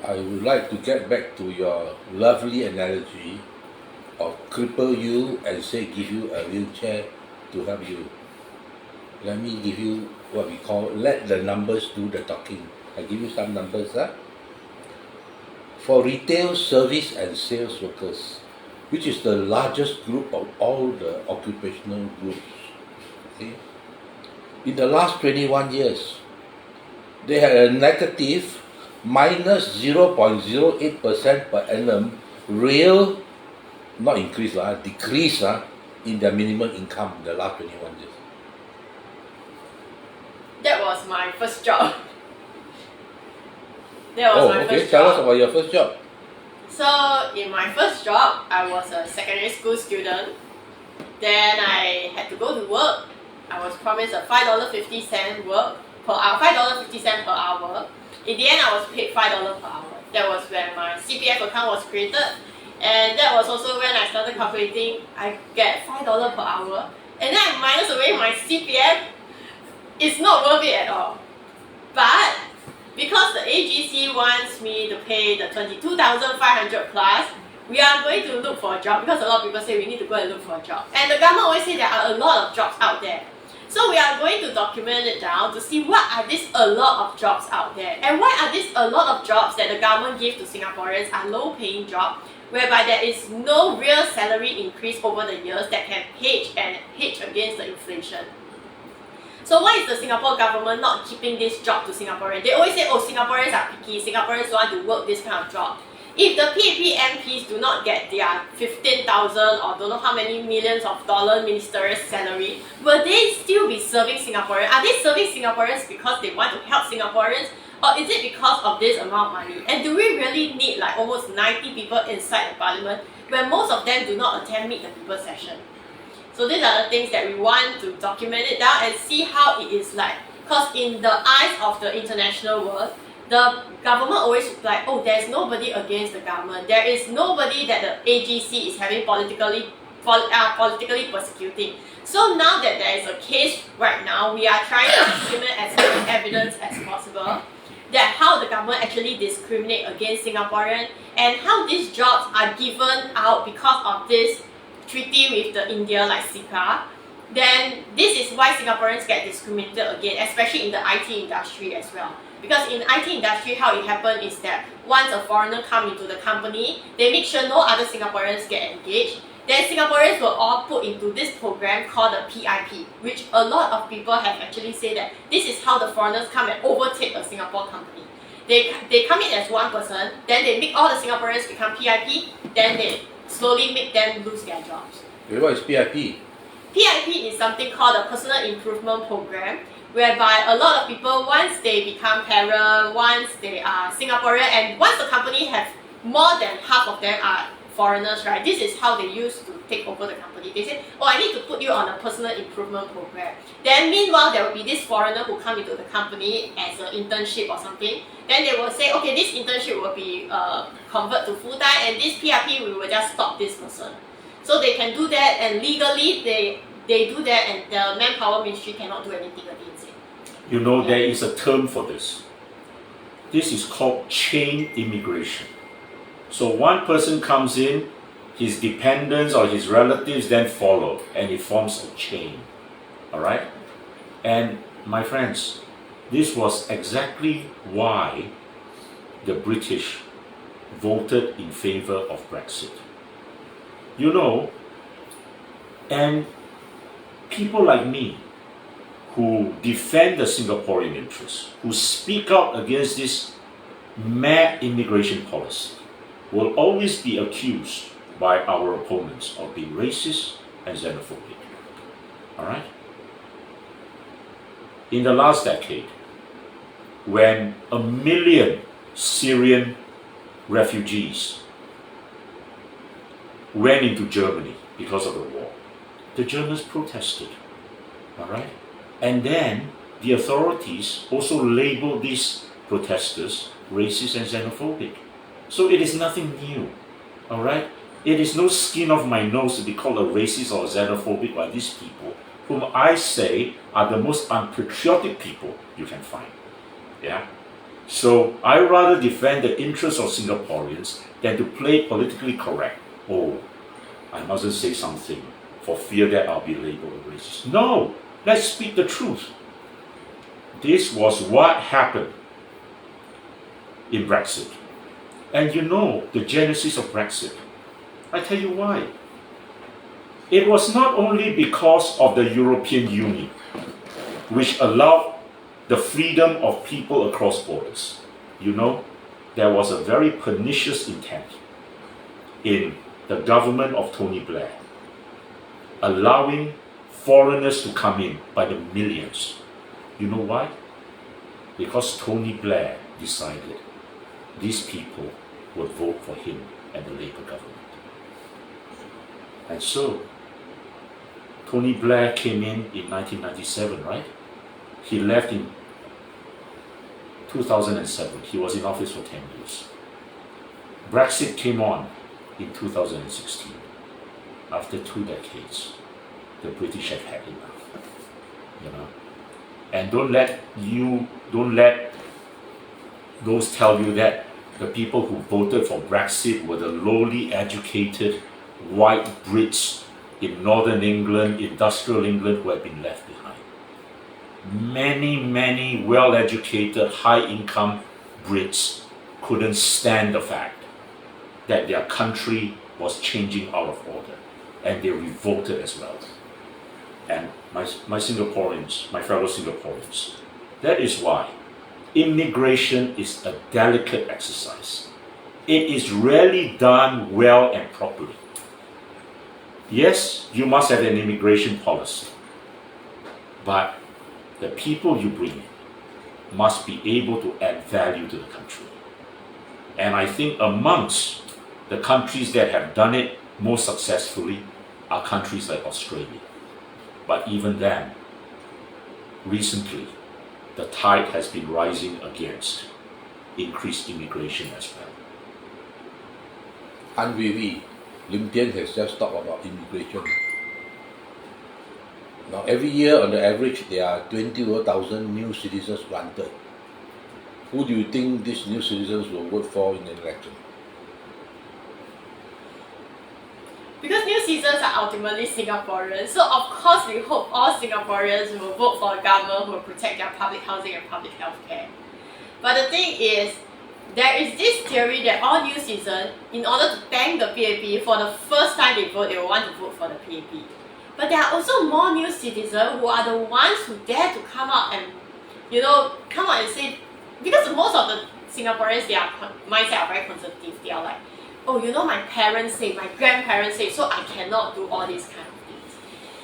I would like to get back to your lovely analogy of cripple you and say give you a wheelchair to help you. Let me give you what we call let the numbers do the talking. I give you some numbers. For retail, service and sales workers, which is the largest group of all the occupational groups, okay? In the last 21 years, they had a negative minus 0.08% per annum real, not increase, decrease in their minimum income in the last 21 years. That was my first job. That was my okay. first Tell job. us about your first job. So in my first job, I was a secondary school student. Then I had to go to work. I was promised a $5.50 work per hour, $5.50 per hour. In the end, I was paid $5 per hour. That was when my CPF account was created, and that was also when I started calculating. I get $5 per hour, and then I minus away my CPF. It's not worth it at all. But because the AGC wants me to pay the 22,500 plus, we are going to look for a job because a lot of people say we need to go and look for a job. And the government always say there are a lot of jobs out there. So we are going to document it down to see what are these a lot of jobs out there. And why are these a lot of jobs that the government gives to Singaporeans are low paying jobs, whereby there is no real salary increase over the years that can hedge against the inflation. So why is the Singapore government not keeping this job to Singaporeans? They always say, oh, Singaporeans are picky, Singaporeans don't want to work this kind of job. If the PAP MPs do not get their 15,000 or don't know how many millions of dollar ministerial salary, will they still be serving Singaporeans? Are they serving Singaporeans because they want to help Singaporeans? Or is it because of this amount of money? And do we really need like almost 90 people inside the parliament when most of them do not attend Meet the People session? So these are the things that we want to document it down and see how it is like. Because in the eyes of the international world, the government always like, oh, there's nobody against the government. There is nobody that the AGC is having politically persecuting. So now that there is a case right now, we are trying to document as much evidence as possible that how the government actually discriminate against Singaporeans and how these jobs are given out because of this treaty with the India like SICA. Then this is why Singaporeans get discriminated again, especially in the IT industry as well. Because in IT industry, how it happens is that once a foreigner comes into the company, they make sure no other Singaporeans get engaged. Then Singaporeans were all put into this program called the PIP, which a lot of people have actually said that this is how the foreigners come and overtake a Singapore company. They come in as one person, then they make all the Singaporeans become PIP, then they slowly make them lose their jobs. What is PIP? PIP is something called a personal improvement program, whereby a lot of people, once they become parents, once they are Singaporean, and once the company have more than half of them are foreigners, right? This is how they used to take over the company. They say, oh, I need to put you on a personal improvement program. Then meanwhile, there will be this foreigner who come into the company as an internship or something. Then they will say, okay, this internship will be convert to full-time, and this PRP, we will just stop this person. So they can do that, and legally they do that, and the manpower ministry cannot do anything against it. You know, there is a term for this. This is called chain immigration. So one person comes in, his dependents or his relatives then follow, and it forms a chain. Alright? And my friends, this was exactly why the British voted in favor of Brexit. You know, and people like me who defend the Singaporean interests, who speak out against this mad immigration policy, will always be accused by our opponents of being racist and xenophobic. Alright? In the last decade, when 1 million Syrian refugees went into Germany because of the war, the Germans protested. Alright? And then the authorities also labeled these protesters racist and xenophobic. So it is nothing new. Alright? It is no skin off my nose to be called a racist or xenophobic by these people, whom I say are the most unpatriotic people you can find. Yeah? So I rather defend the interests of Singaporeans than to play politically correct. Oh, I mustn't say something for fear that I'll be labeled a racist. No! Let's speak the truth. This was what happened in Brexit. And you know the genesis of Brexit. I tell you why. It was not only because of the European Union, which allowed the freedom of people across borders. You know, there was a very pernicious intent in the government of Tony Blair, allowing foreigners to come in by the millions. You know why? Because Tony Blair decided these people would vote for him and the Labour government. And so, Tony Blair came in 1997, right? He left in 2007. He was in office for 10 years. Brexit came on in 2016. After 2 decades, the British have had enough. You know? And don't let those tell you that the people who voted for Brexit were the lowly educated white Brits in northern England, industrial England, who had been left behind. Many well-educated, high-income Brits couldn't stand the fact that their country was changing out of order, and they revolted as well. And my Singaporeans, my fellow Singaporeans, that is why immigration is a delicate exercise. It is rarely done well and properly. Yes, you must have an immigration policy, but the people you bring in must be able to add value to the country. And I think amongst the countries that have done it most successfully are countries like Australia. But even then, recently, the tide has been rising against increased immigration as well. Hui Hui, Lim Tian has just talked about immigration. Now, every year, on the average, there are 20,000 new citizens granted. Who do you think these new citizens will vote for in the election? Because new citizens are ultimately Singaporeans, so of course we hope all Singaporeans will vote for a government who will protect their public housing and public health care. But the thing is, there is this theory that all new citizens, in order to thank the PAP, for the first time they vote, they will want to vote for the PAP. But there are also more new citizens who are the ones who dare to come out and, come out and say, because most of the Singaporeans, their mindset are very conservative. They are like, oh, my parents say, my grandparents say, so I cannot do all these kind of things.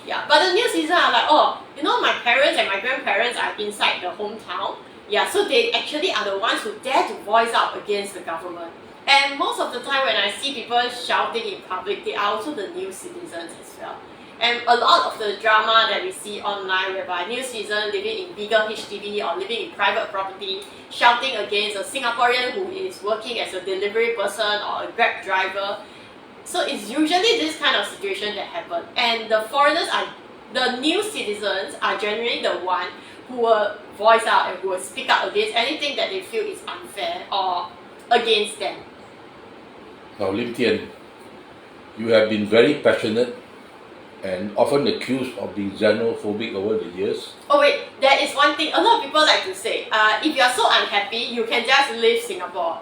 Yeah, but the new citizens are like, oh, my parents and my grandparents are inside the hometown. Yeah, so they actually are the ones who dare to voice out against the government. And most of the time when I see people shouting in public, they are also the new citizens as well. And a lot of the drama that we see online whereby new citizens living in bigger HDB or living in private property shouting against a Singaporean who is working as a delivery person or a Grab driver. So it's usually this kind of situation that happen. And the new citizens are generally the one who will voice out and who will speak out against anything that they feel is unfair or against them. Now, Lim Tian, you have been very passionate and often accused of being xenophobic over the years. Oh wait, there is one thing a lot of people like to say. If you are so unhappy, you can just leave Singapore.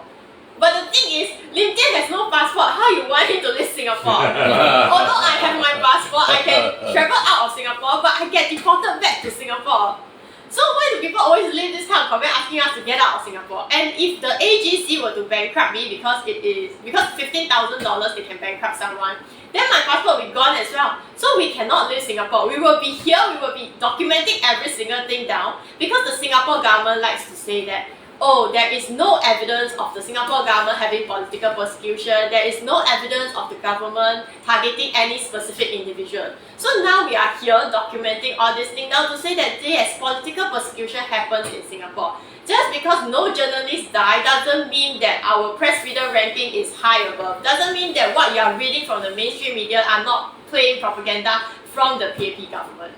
But the thing is, Lim Tian has no passport. How you want him to leave Singapore? Although I have my passport, I can travel out of Singapore, but I get deported back to Singapore. So why do people always leave this kind of comment asking us to get out of Singapore? And if the AGC were to bankrupt me because $15,000 it can bankrupt someone, then my passport will be gone as well. So we cannot leave Singapore. We will be here, we will be documenting every single thing down, because the Singapore government likes to say that, oh, there is no evidence of the Singapore government having political persecution, there is no evidence of the government targeting any specific individual. So now we are here documenting all these things now to say that yes, political persecution happens in Singapore. Just because no journalists die doesn't mean that our press freedom ranking is high above. Doesn't mean that what you are reading from the mainstream media are not plain propaganda from the PAP government.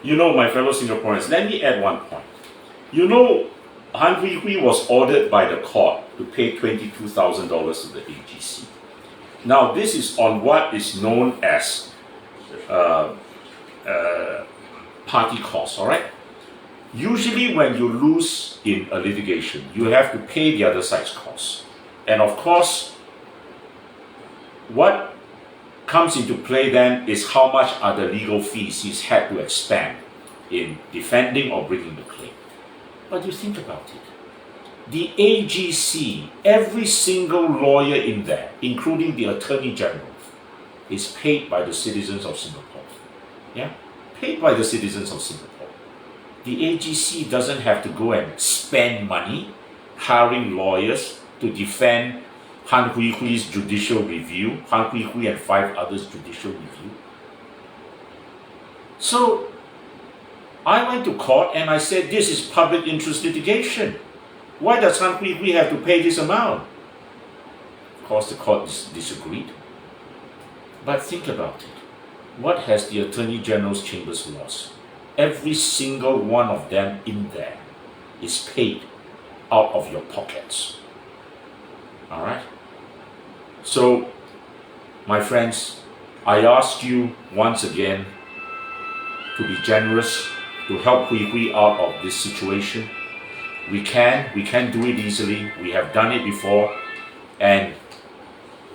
You know, my fellow Singaporeans, let me add one point. You know, Hui Hui was ordered by the court to pay $22,000 to the AGC. Now, this is on what is known as party costs, all right? Usually when you lose in a litigation, you have to pay the other side's costs. And of course, what comes into play then is how much are the legal fees he's had to expend in defending or bringing the claim. But you think about it. The AGC, every single lawyer in there, including the Attorney General, is paid by the citizens of Singapore. Yeah? Paid by the citizens of Singapore. The AGC doesn't have to go and spend money hiring lawyers to defend Hui Hui's judicial review, Hui Hui and 5 others' judicial review. So, I went to court and I said, this is public interest litigation. Why does Hui Hui have to pay this amount? Of course, the court disagreed. But think about it. What has the Attorney General's chambers lost? Every single one of them in there is paid out of your pockets. Alright? So, my friends, I ask you once again to be generous, to help Hui Hui out of this situation. We can do it easily. We have done it before, and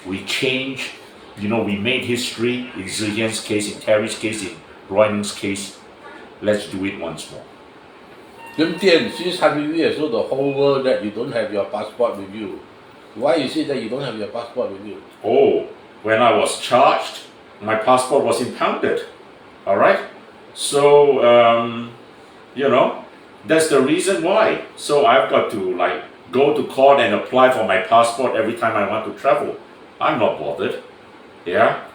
we change. You know, we made history in Zihian's case, in Terry's case, in Rhino's case. Let's do it once more. Lim Tian, since Hui Hui has told the whole world that you don't have your passport with you, why is it that you don't have your passport with you? Oh, when I was charged, my passport was impounded. Alright? So, you know, that's the reason why. So I've got to go to court and apply for my passport every time I want to travel. I'm not bothered. Yeah?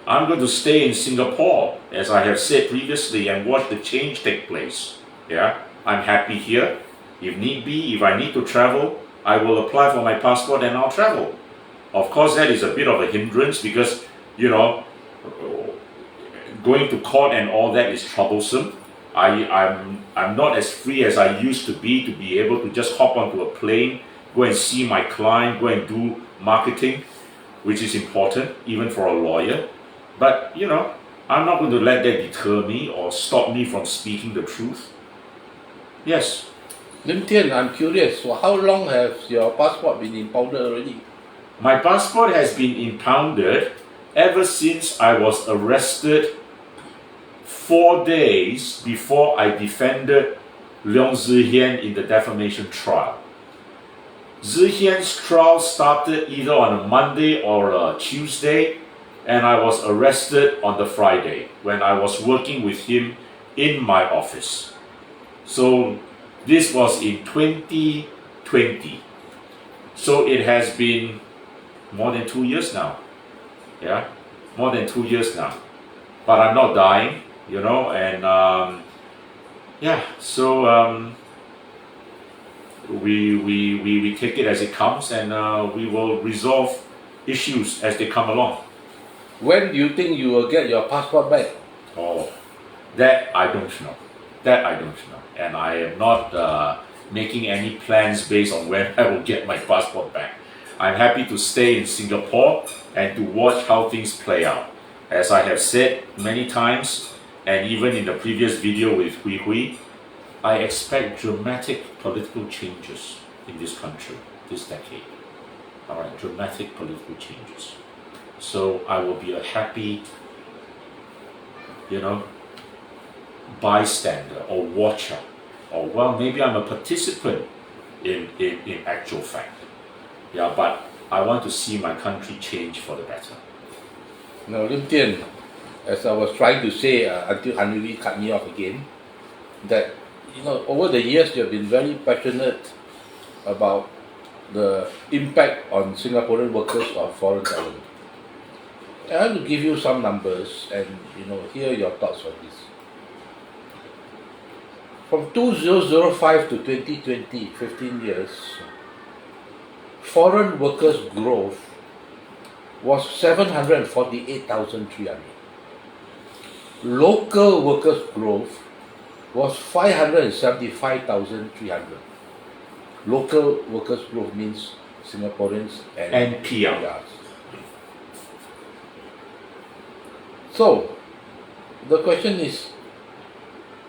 I'm going to stay in Singapore, as I have said previously, and watch the change take place. Yeah? I'm happy here. If need be, if I need to travel, I will apply for my passport and I'll travel. Of course, that is a bit of a hindrance because, you know, going to court and all that is troublesome. I'm not as free as I used to be able to just hop onto a plane, go and see my client, go and do marketing, which is important even for a lawyer. But, you know, I'm not going to let that deter me or stop me from speaking the truth. Yes. Lim Tian, I'm curious, so how long has your passport been impounded already? My passport has been impounded ever since I was arrested 4 days before I defended Leong Zihian in the defamation trial. Zihian's trial started either on a Monday or a Tuesday, and I was arrested on the Friday when I was working with him in my office. So this was in 2020. So it has been more than 2 years now. Yeah, more than 2 years now. But I'm not dying, you know, and yeah, so we take it as it comes, and we will resolve issues as they come along. When do you think you will get your passport back? Oh, that I don't know. That I don't know. And I am not making any plans based on when I will get my passport back. I'm happy to stay in Singapore and to watch how things play out. As I have said many times, and even in the previous video with Hui Hui, I expect dramatic political changes in this country this decade. All right, dramatic political changes. So I will be a happy, bystander or watcher, or well, maybe I'm a participant in actual fact. Yeah, but I want to see my country change for the better. Now, Lim Tian, as I was trying to say until Hanuri cut me off again, that over the years you have been very passionate about the impact on Singaporean workers of foreign talent. I want to give you some numbers and hear your thoughts on this. From 2005 to 2020, 15 years, foreign workers' growth was 748,300. Local workers' growth was 575,300. Local workers' growth means Singaporeans and PR. So, the question is,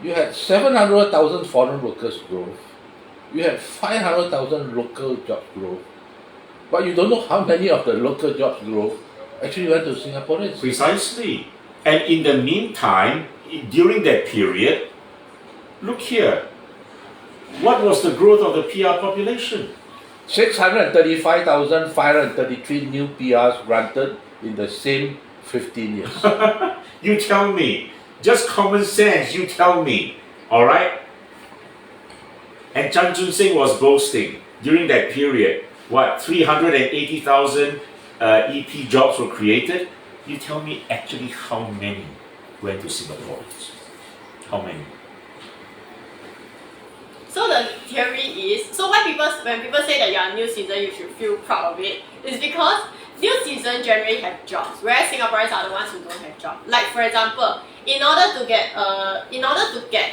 you had 700,000 foreign workers growth, you had 500,000 local job growth, but you don't know how many of the local jobs growth actually went to Singaporeans. Precisely. And in the meantime, during that period, look here, what was the growth of the PR population? 635,533 new PRs granted in the same 15 years. You tell me. Just common sense, you tell me. Alright? And Chan Chun Sing was boasting during that period, 380,000 EP jobs were created? You tell me actually how many went to Singaporeans? How many? So the theory is, when people say that you are a new citizen, you should feel proud of it. It's because new citizens generally have jobs, whereas Singaporeans are the ones who don't have jobs. Like for example, in order to get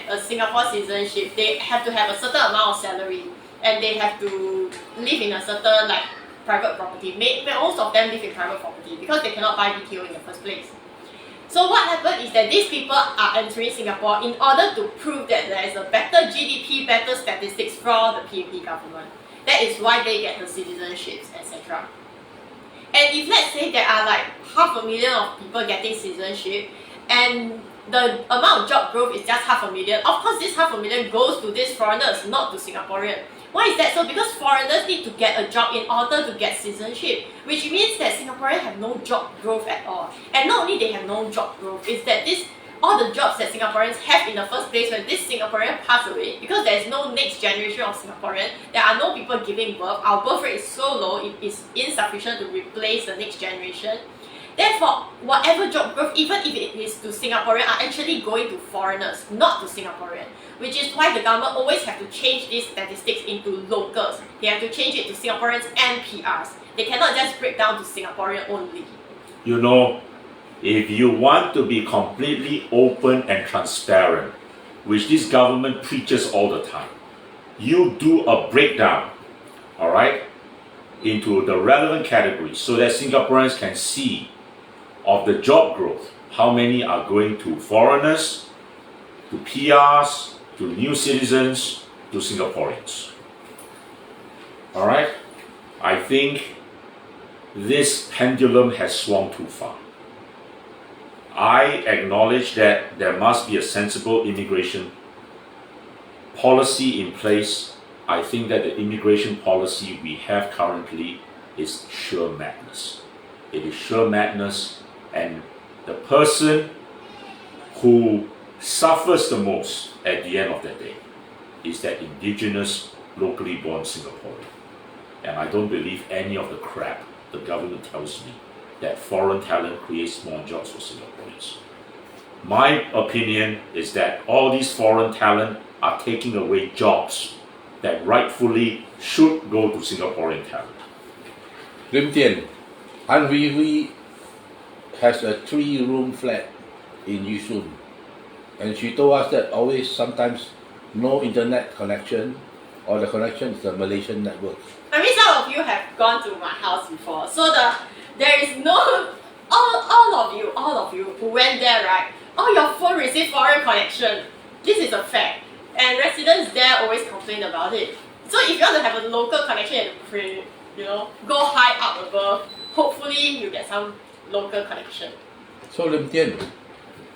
a Singapore citizenship, they have to have a certain amount of salary, and they have to live in a certain private property. Most of them live in private property because they cannot buy BTO in the first place. So what happened is that these people are entering Singapore in order to prove that there is a better GDP, better statistics for the PAP government. That is why they get the citizenships, etc. And if let's say there are 500,000 of people getting citizenship, and the amount of job growth is just 500,000, of course this 500,000 goes to these foreigners, not to Singaporeans. Why is that so? Because foreigners need to get a job in order to get citizenship, which means that Singaporeans have no job growth at all. And not only they have no job growth, is that all the jobs that Singaporeans have in the first place when this Singaporean pass away, because there is no next generation of Singaporean, there are no people giving birth, our birth rate is so low, it is insufficient to replace the next generation. Therefore, whatever job growth, even if it is to Singaporean, are actually going to foreigners, not to Singaporean. Which is why the government always have to change these statistics into locals. They have to change it to Singaporeans and PRs. They cannot just break down to Singaporean only. If you want to be completely open and transparent, which this government preaches all the time, you do a breakdown, alright, into the relevant categories so that Singaporeans can see of the job growth, how many are going to foreigners, to PRs, to new citizens, to Singaporeans. Alright? I think this pendulum has swung too far. I acknowledge that there must be a sensible immigration policy in place. I think that the immigration policy we have currently is sure madness. It is sure madness, and the person who suffers the most at the end of the day is that indigenous, locally born Singaporean. And I don't believe any of the crap the government tells me that foreign talent creates more jobs for Singaporeans. My opinion is that all these foreign talent are taking away jobs that rightfully should go to Singaporean talent. Lim Tian, Hui Hui has a 3-room flat in Yishun. And she told us that sometimes no internet connection, or the connection is the Malaysian network. I mean, some of you have gone to my house before, so there is no, all of you who went there, right? All your phone received foreign connection. This is a fact. And residents there always complain about it. So if you want to have a local connection, you have to go high up above. Hopefully you get some local connection. So Lim Tian,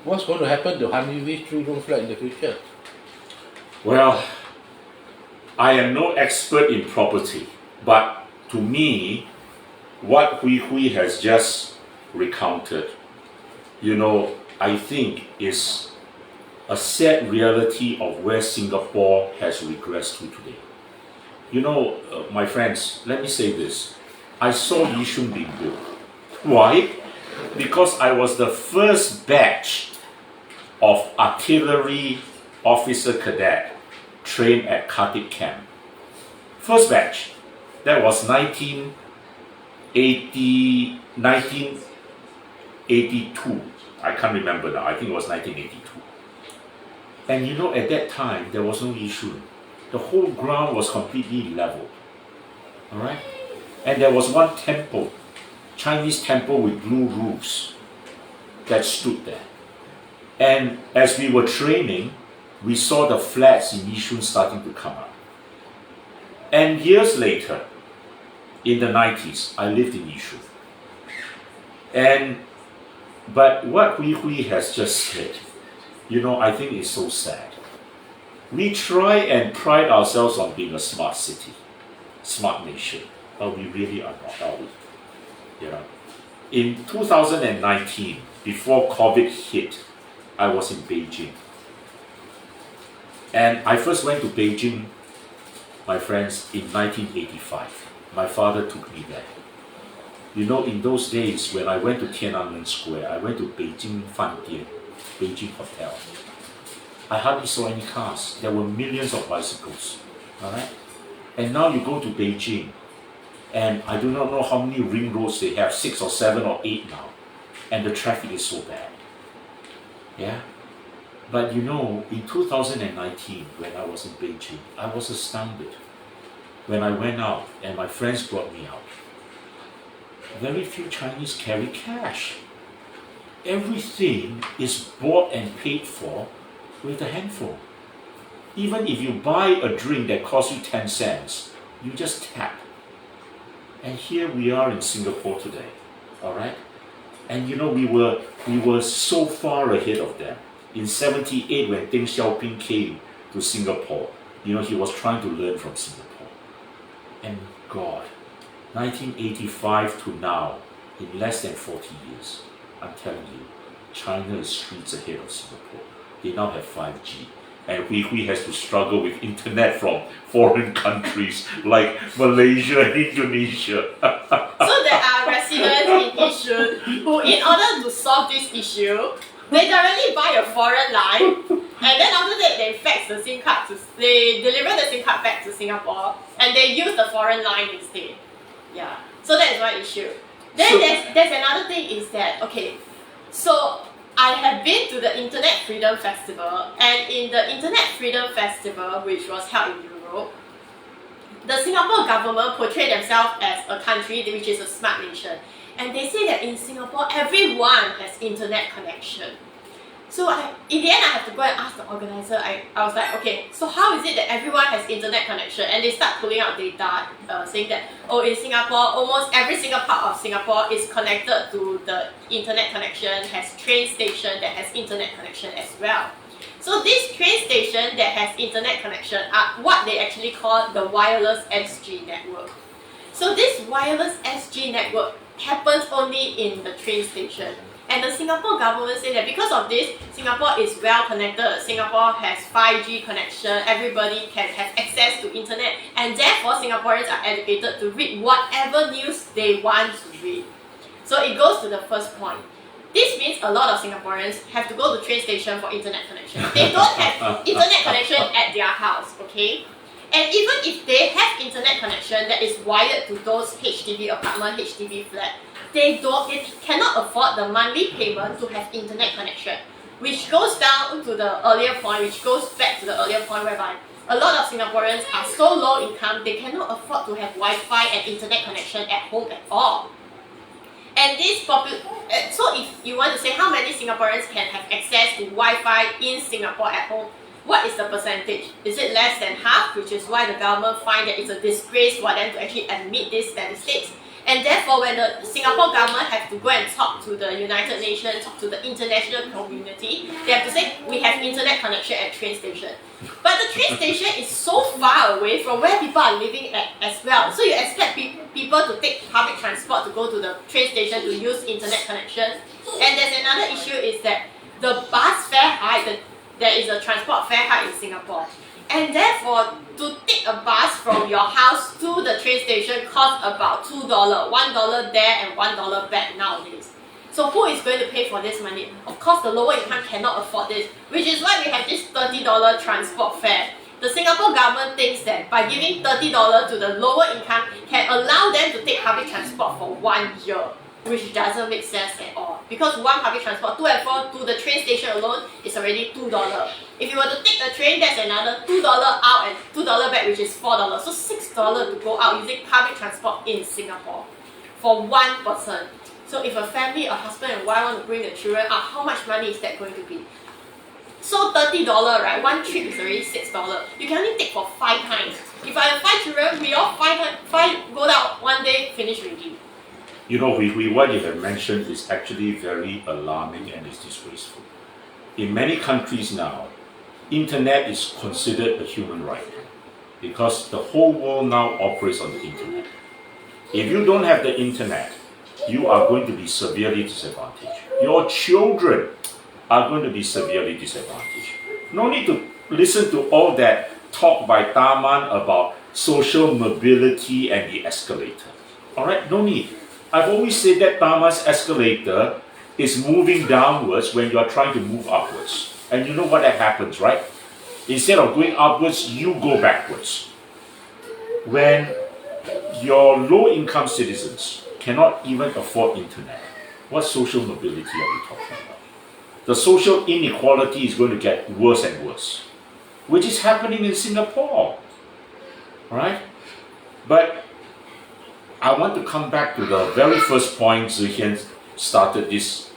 what's going to happen to Han Hui Hui's three-room flat in the future? Well, I am no expert in property, but to me, what Hui Hui has just recounted, I think is a sad reality of where Singapore has regressed to today. My friends, let me say this. I saw Yishun being built. Why? Because I was the first batch of artillery officer cadet trained at Khatib camp. First batch. That was 1982. I can't remember now. I think it was 1982. And at that time, there was no Yishun. The whole ground was completely level. Alright? And there was one temple, Chinese temple with blue roofs, that stood there. And as we were training, we saw the flats in Yishun starting to come up. And years later, in the 90s, I lived in Yishun. But what Hui Hui has just said, I think is so sad. We try and pride ourselves on being a smart city, smart nation, but we really are not, are we? In 2019, before COVID hit, I was in Beijing. And I first went to Beijing, my friends, in 1985. My father took me there. In those days, when I went to Tiananmen Square, I went to Beijing Fandian, Beijing Hotel. I hardly saw any cars. There were millions of bicycles. Alright? And now you go to Beijing, and I do not know how many ring roads they have, 6 or 7 or 8 now. And the traffic is so bad. Yeah? But in 2019, when I was in Beijing, I was astounded. When I went out, and my friends brought me out, very few Chinese carry cash. Everything is bought and paid for with a handphone. Even if you buy a drink that costs you 10 cents, you just tap. And here we are in Singapore today, all right? And we were so far ahead of them. In 78, when Deng Xiaoping came to Singapore, he was trying to learn from Singapore. And God, 1985 to now, in less than 40 years, I'm telling you, China is streets ahead of Singapore. They now have 5G. And Hui Hui has to struggle with internet from foreign countries like Malaysia and Indonesia. So there are residents in Yishun who, in order to solve this issue, they directly buy a foreign line, and then after that they fax the SIM card they deliver the SIM card back to Singapore, and they use the foreign line instead. Yeah. So that is one issue. Then there's another thing is that, okay, so I have been to the Internet Freedom Festival, and in the Internet Freedom Festival, which was held in Europe, the Singapore government portrayed themselves as a country which is a smart nation. And they say that in Singapore, everyone has internet connection. So in the end, I have to go and ask the organizer. I was like, okay, so how is it that everyone has internet connection? And they start pulling out data saying that, in Singapore, almost every single part of Singapore is connected to the internet connection, has train station that has internet connection as well. So this train station that has internet connection are what they actually call the wireless SG network. So this wireless SG network happens only in the train station. And the Singapore government said that because of this, Singapore is well connected. Singapore has 5G connection, everybody can have access to internet, and therefore Singaporeans are educated to read whatever news they want to read. So it goes to the first point. This means a lot of Singaporeans have to go to train station for internet connection. They don't have internet connection at their house, okay? And even if they have internet connection that is wired to those HDB apartment, HDB flat, they cannot afford the monthly payment to have internet connection, which goes down to the earlier point, which goes back to the earlier point whereby a lot of Singaporeans are so low income, they cannot afford to have Wi-Fi and internet connection at home at all. And so if you want to say how many Singaporeans can have access to Wi-Fi in Singapore at home, what is the percentage? Is it less than half, which is why the government find that it's a disgrace for them to actually admit these statistics? And therefore, when the Singapore government have to go and talk to the United Nations, talk to the international community, they have to say, we have internet connection at train station. But the train station is so far away from where people are living at as well. So you expect people to take public transport to go to the train station to use internet connection. And there's another issue is that the bus fare hike, there is a transport fare hike in Singapore. And therefore, to take a bus from your house to the train station costs about $2, $1 there and $1 back nowadays. So who is going to pay for this money? Of course, the lower income cannot afford this, which is why we have this $30 transport fare. The Singapore government thinks that by giving $30 to the lower income can allow them to take public transport for 1 year, which doesn't make sense at all. Because one public transport to and fro to the train station alone is already $2. If you were to take the train, that's another $2 out and $2 back, which is $4. So $6 to go out using public transport in Singapore for one person. So if a family, a husband and wife want to bring the children out, how much money is that going to be? So $30, right? One trip is already $6. You can only take for 5 times. If I have 5 children, we all five go out one day, finish already. You know, what you have mentioned is actually very alarming and is disgraceful. In many countries now, internet is considered a human right because the whole world now operates on the internet. If you don't have the internet, you are going to be severely disadvantaged. Your children are going to be severely disadvantaged. No need to listen to all that talk by Taman about social mobility and the escalator. Alright, no need. I've always said that Taman's escalator is moving downwards when you are trying to move upwards. And you know what that happens, right? Instead of going upwards, you go backwards. When your low-income citizens cannot even afford internet, what social mobility are we talking about? The social inequality is going to get worse and worse, which is happening in Singapore. Right? But I want to come back to the very first point Tean started this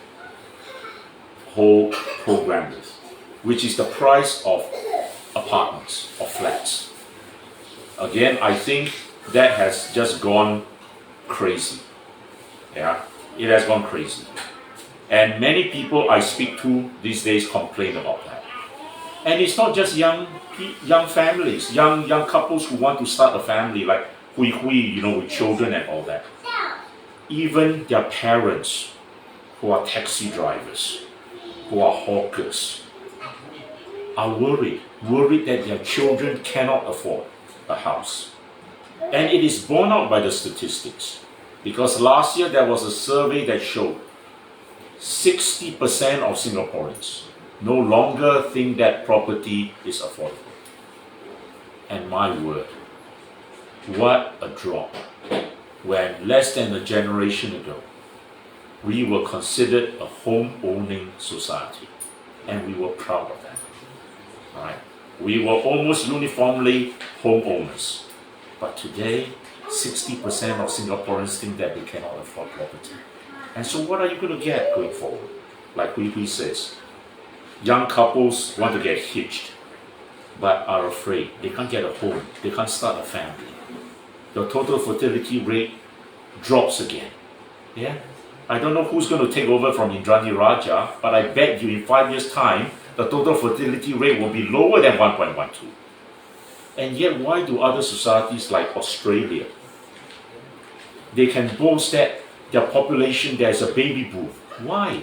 whole program with, which is the price of apartments or flats. Again, I think that has just gone crazy. Yeah, it has gone crazy. And many people I speak to these days complain about that. And it's not just young families, young couples who want to start a family like Hui Hui, you know, with children and all that. Even their parents who are taxi drivers, who are hawkers, are worried that their children cannot afford a house. And it is borne out by the statistics. Because last year there was a survey that showed 60% of Singaporeans no longer think that property is affordable. And my word, what a drop. When less than a generation ago, we were considered a home-owning society. And we were proud of that. Right? We were almost uniformly homeowners. But today, 60% of Singaporeans think that they cannot afford property. And so what are you going to get going forward? Like Hui Hui says, young couples want to get hitched, but are afraid. They can't get a home. They can't start a family. The total fertility rate drops again. Yeah? I don't know who's going to take over from Indrani Raja, but I bet you in 5 years' time, the total fertility rate will be lower than 1.12. And yet, why do other societies like Australia, they can boast that their population, there's a baby boom? Why?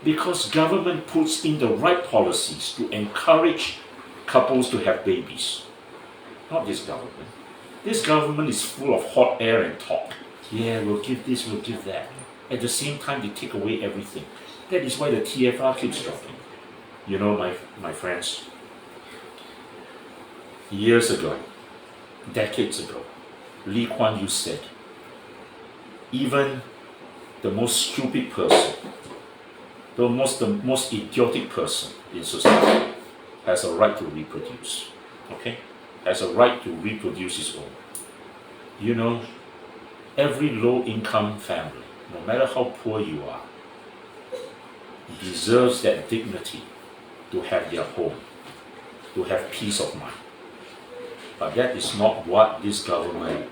Because government puts in the right policies to encourage couples to have babies. Not this government. This government is full of hot air and talk. Yeah, we'll give this, we'll give that. At the same time, they take away everything. That is why the TFR keeps dropping. You know, my friends, years ago, decades ago, Lee Kuan Yew said, even the most stupid person, the most idiotic person in society has a right to reproduce. Okay? Has a right to reproduce his own. You know, every low-income family, no matter how poor you are, deserves that dignity to have their home. to have peace of mind. But that is not what this government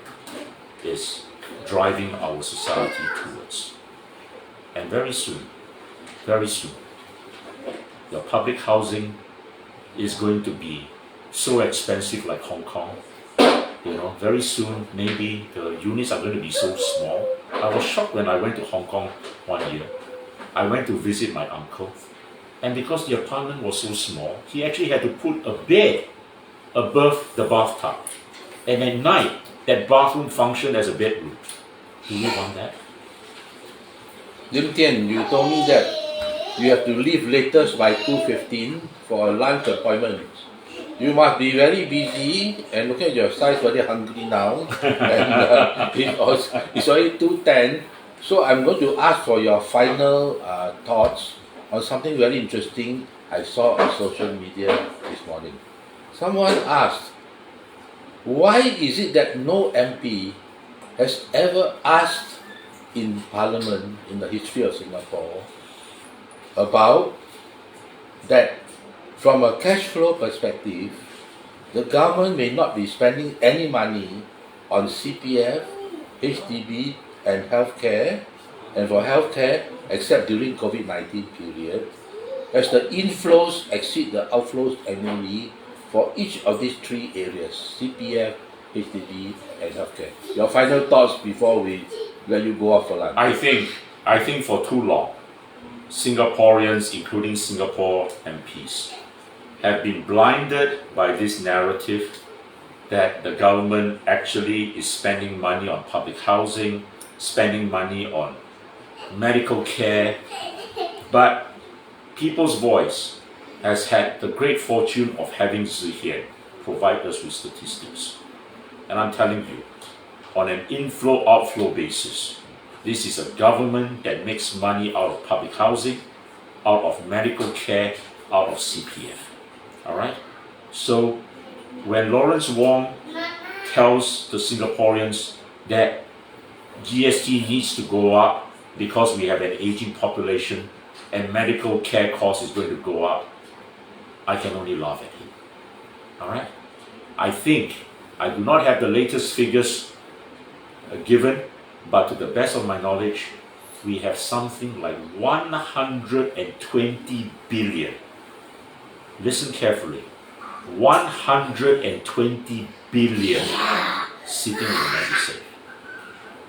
is driving our society towards. And very soon, the public housing is going to be so expensive like Hong Kong. Very soon, maybe the units are going to be so small. I was shocked when I went to Hong Kong one year. I went to visit my uncle, and because the apartment was so small, he actually had to put a bed above the bathtub. And at night, that bathroom functioned as a bedroom. Do you want that? Lim Tian, you told me that you have to leave latest by 2:15 for a lunch appointment. You must be very busy, and look at your size, very hungry now. And it's already 2:10. So I'm going to ask for your final thoughts on something very interesting I saw on social media this morning. Someone asked, why is it that no MP has ever asked in Parliament in the history of Singapore about that from a cash flow perspective, the government may not be spending any money on CPF, HDB and healthcare, and for healthcare except during COVID-19 period, as the inflows exceed the outflows annually for each of these three areas, CPF, HDB and healthcare. Your final thoughts before we let you go off for lunch. I think for too long, Singaporeans, including Singapore MPs, have been blinded by this narrative that the government actually is spending money on public housing, spending money on medical care, but People's Voice has had the great fortune of having Tean provide us with statistics. And I'm telling you, on an inflow-outflow basis, this is a government that makes money out of public housing, out of medical care, out of CPF. Alright? So, when Lawrence Wong tells the Singaporeans that GST needs to go up because we have an aging population and medical care cost is going to go up, I can only laugh at him. Alright? I think, I do not have the latest figures given, but to the best of my knowledge, we have something like 120 billion. Listen carefully. 120 billion sitting in MediSave.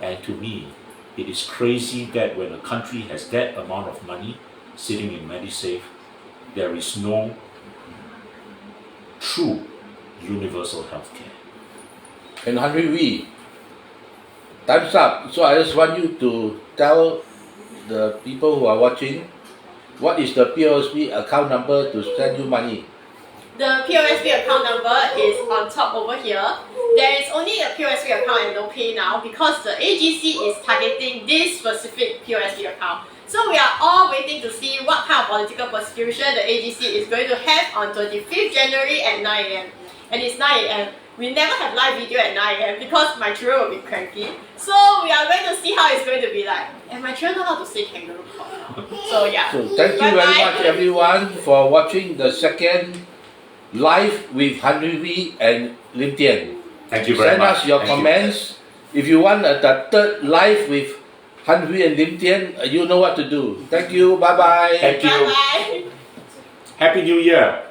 And to me, it is crazy that when a country has that amount of money sitting in MediSave, there is no true universal health care. And Hui, time's up. So I just want you to tell the people who are watching, what is the POSB account number to send you money? The POSB account number is on top over here. There is only a POSB account and no pay now because the AGC is targeting this specific POSB account. So we are all waiting to see what kind of political persecution the AGC is going to have on 25th January at 9 AM. And it's 9 AM. We never have live video at 9 AM because my children will be cranky. So we are going to see how it's going to be like. And my children know how to say kangaroo court now. So yeah. So thank you very much everyone for watching the second live with Hui Hui and Lim Tian. Thank you very Send much. us your comments. If you want the third live with Hui and Lim Tian, you know what to do. Thank you. Bye bye. Thank you. Bye bye. Happy New Year.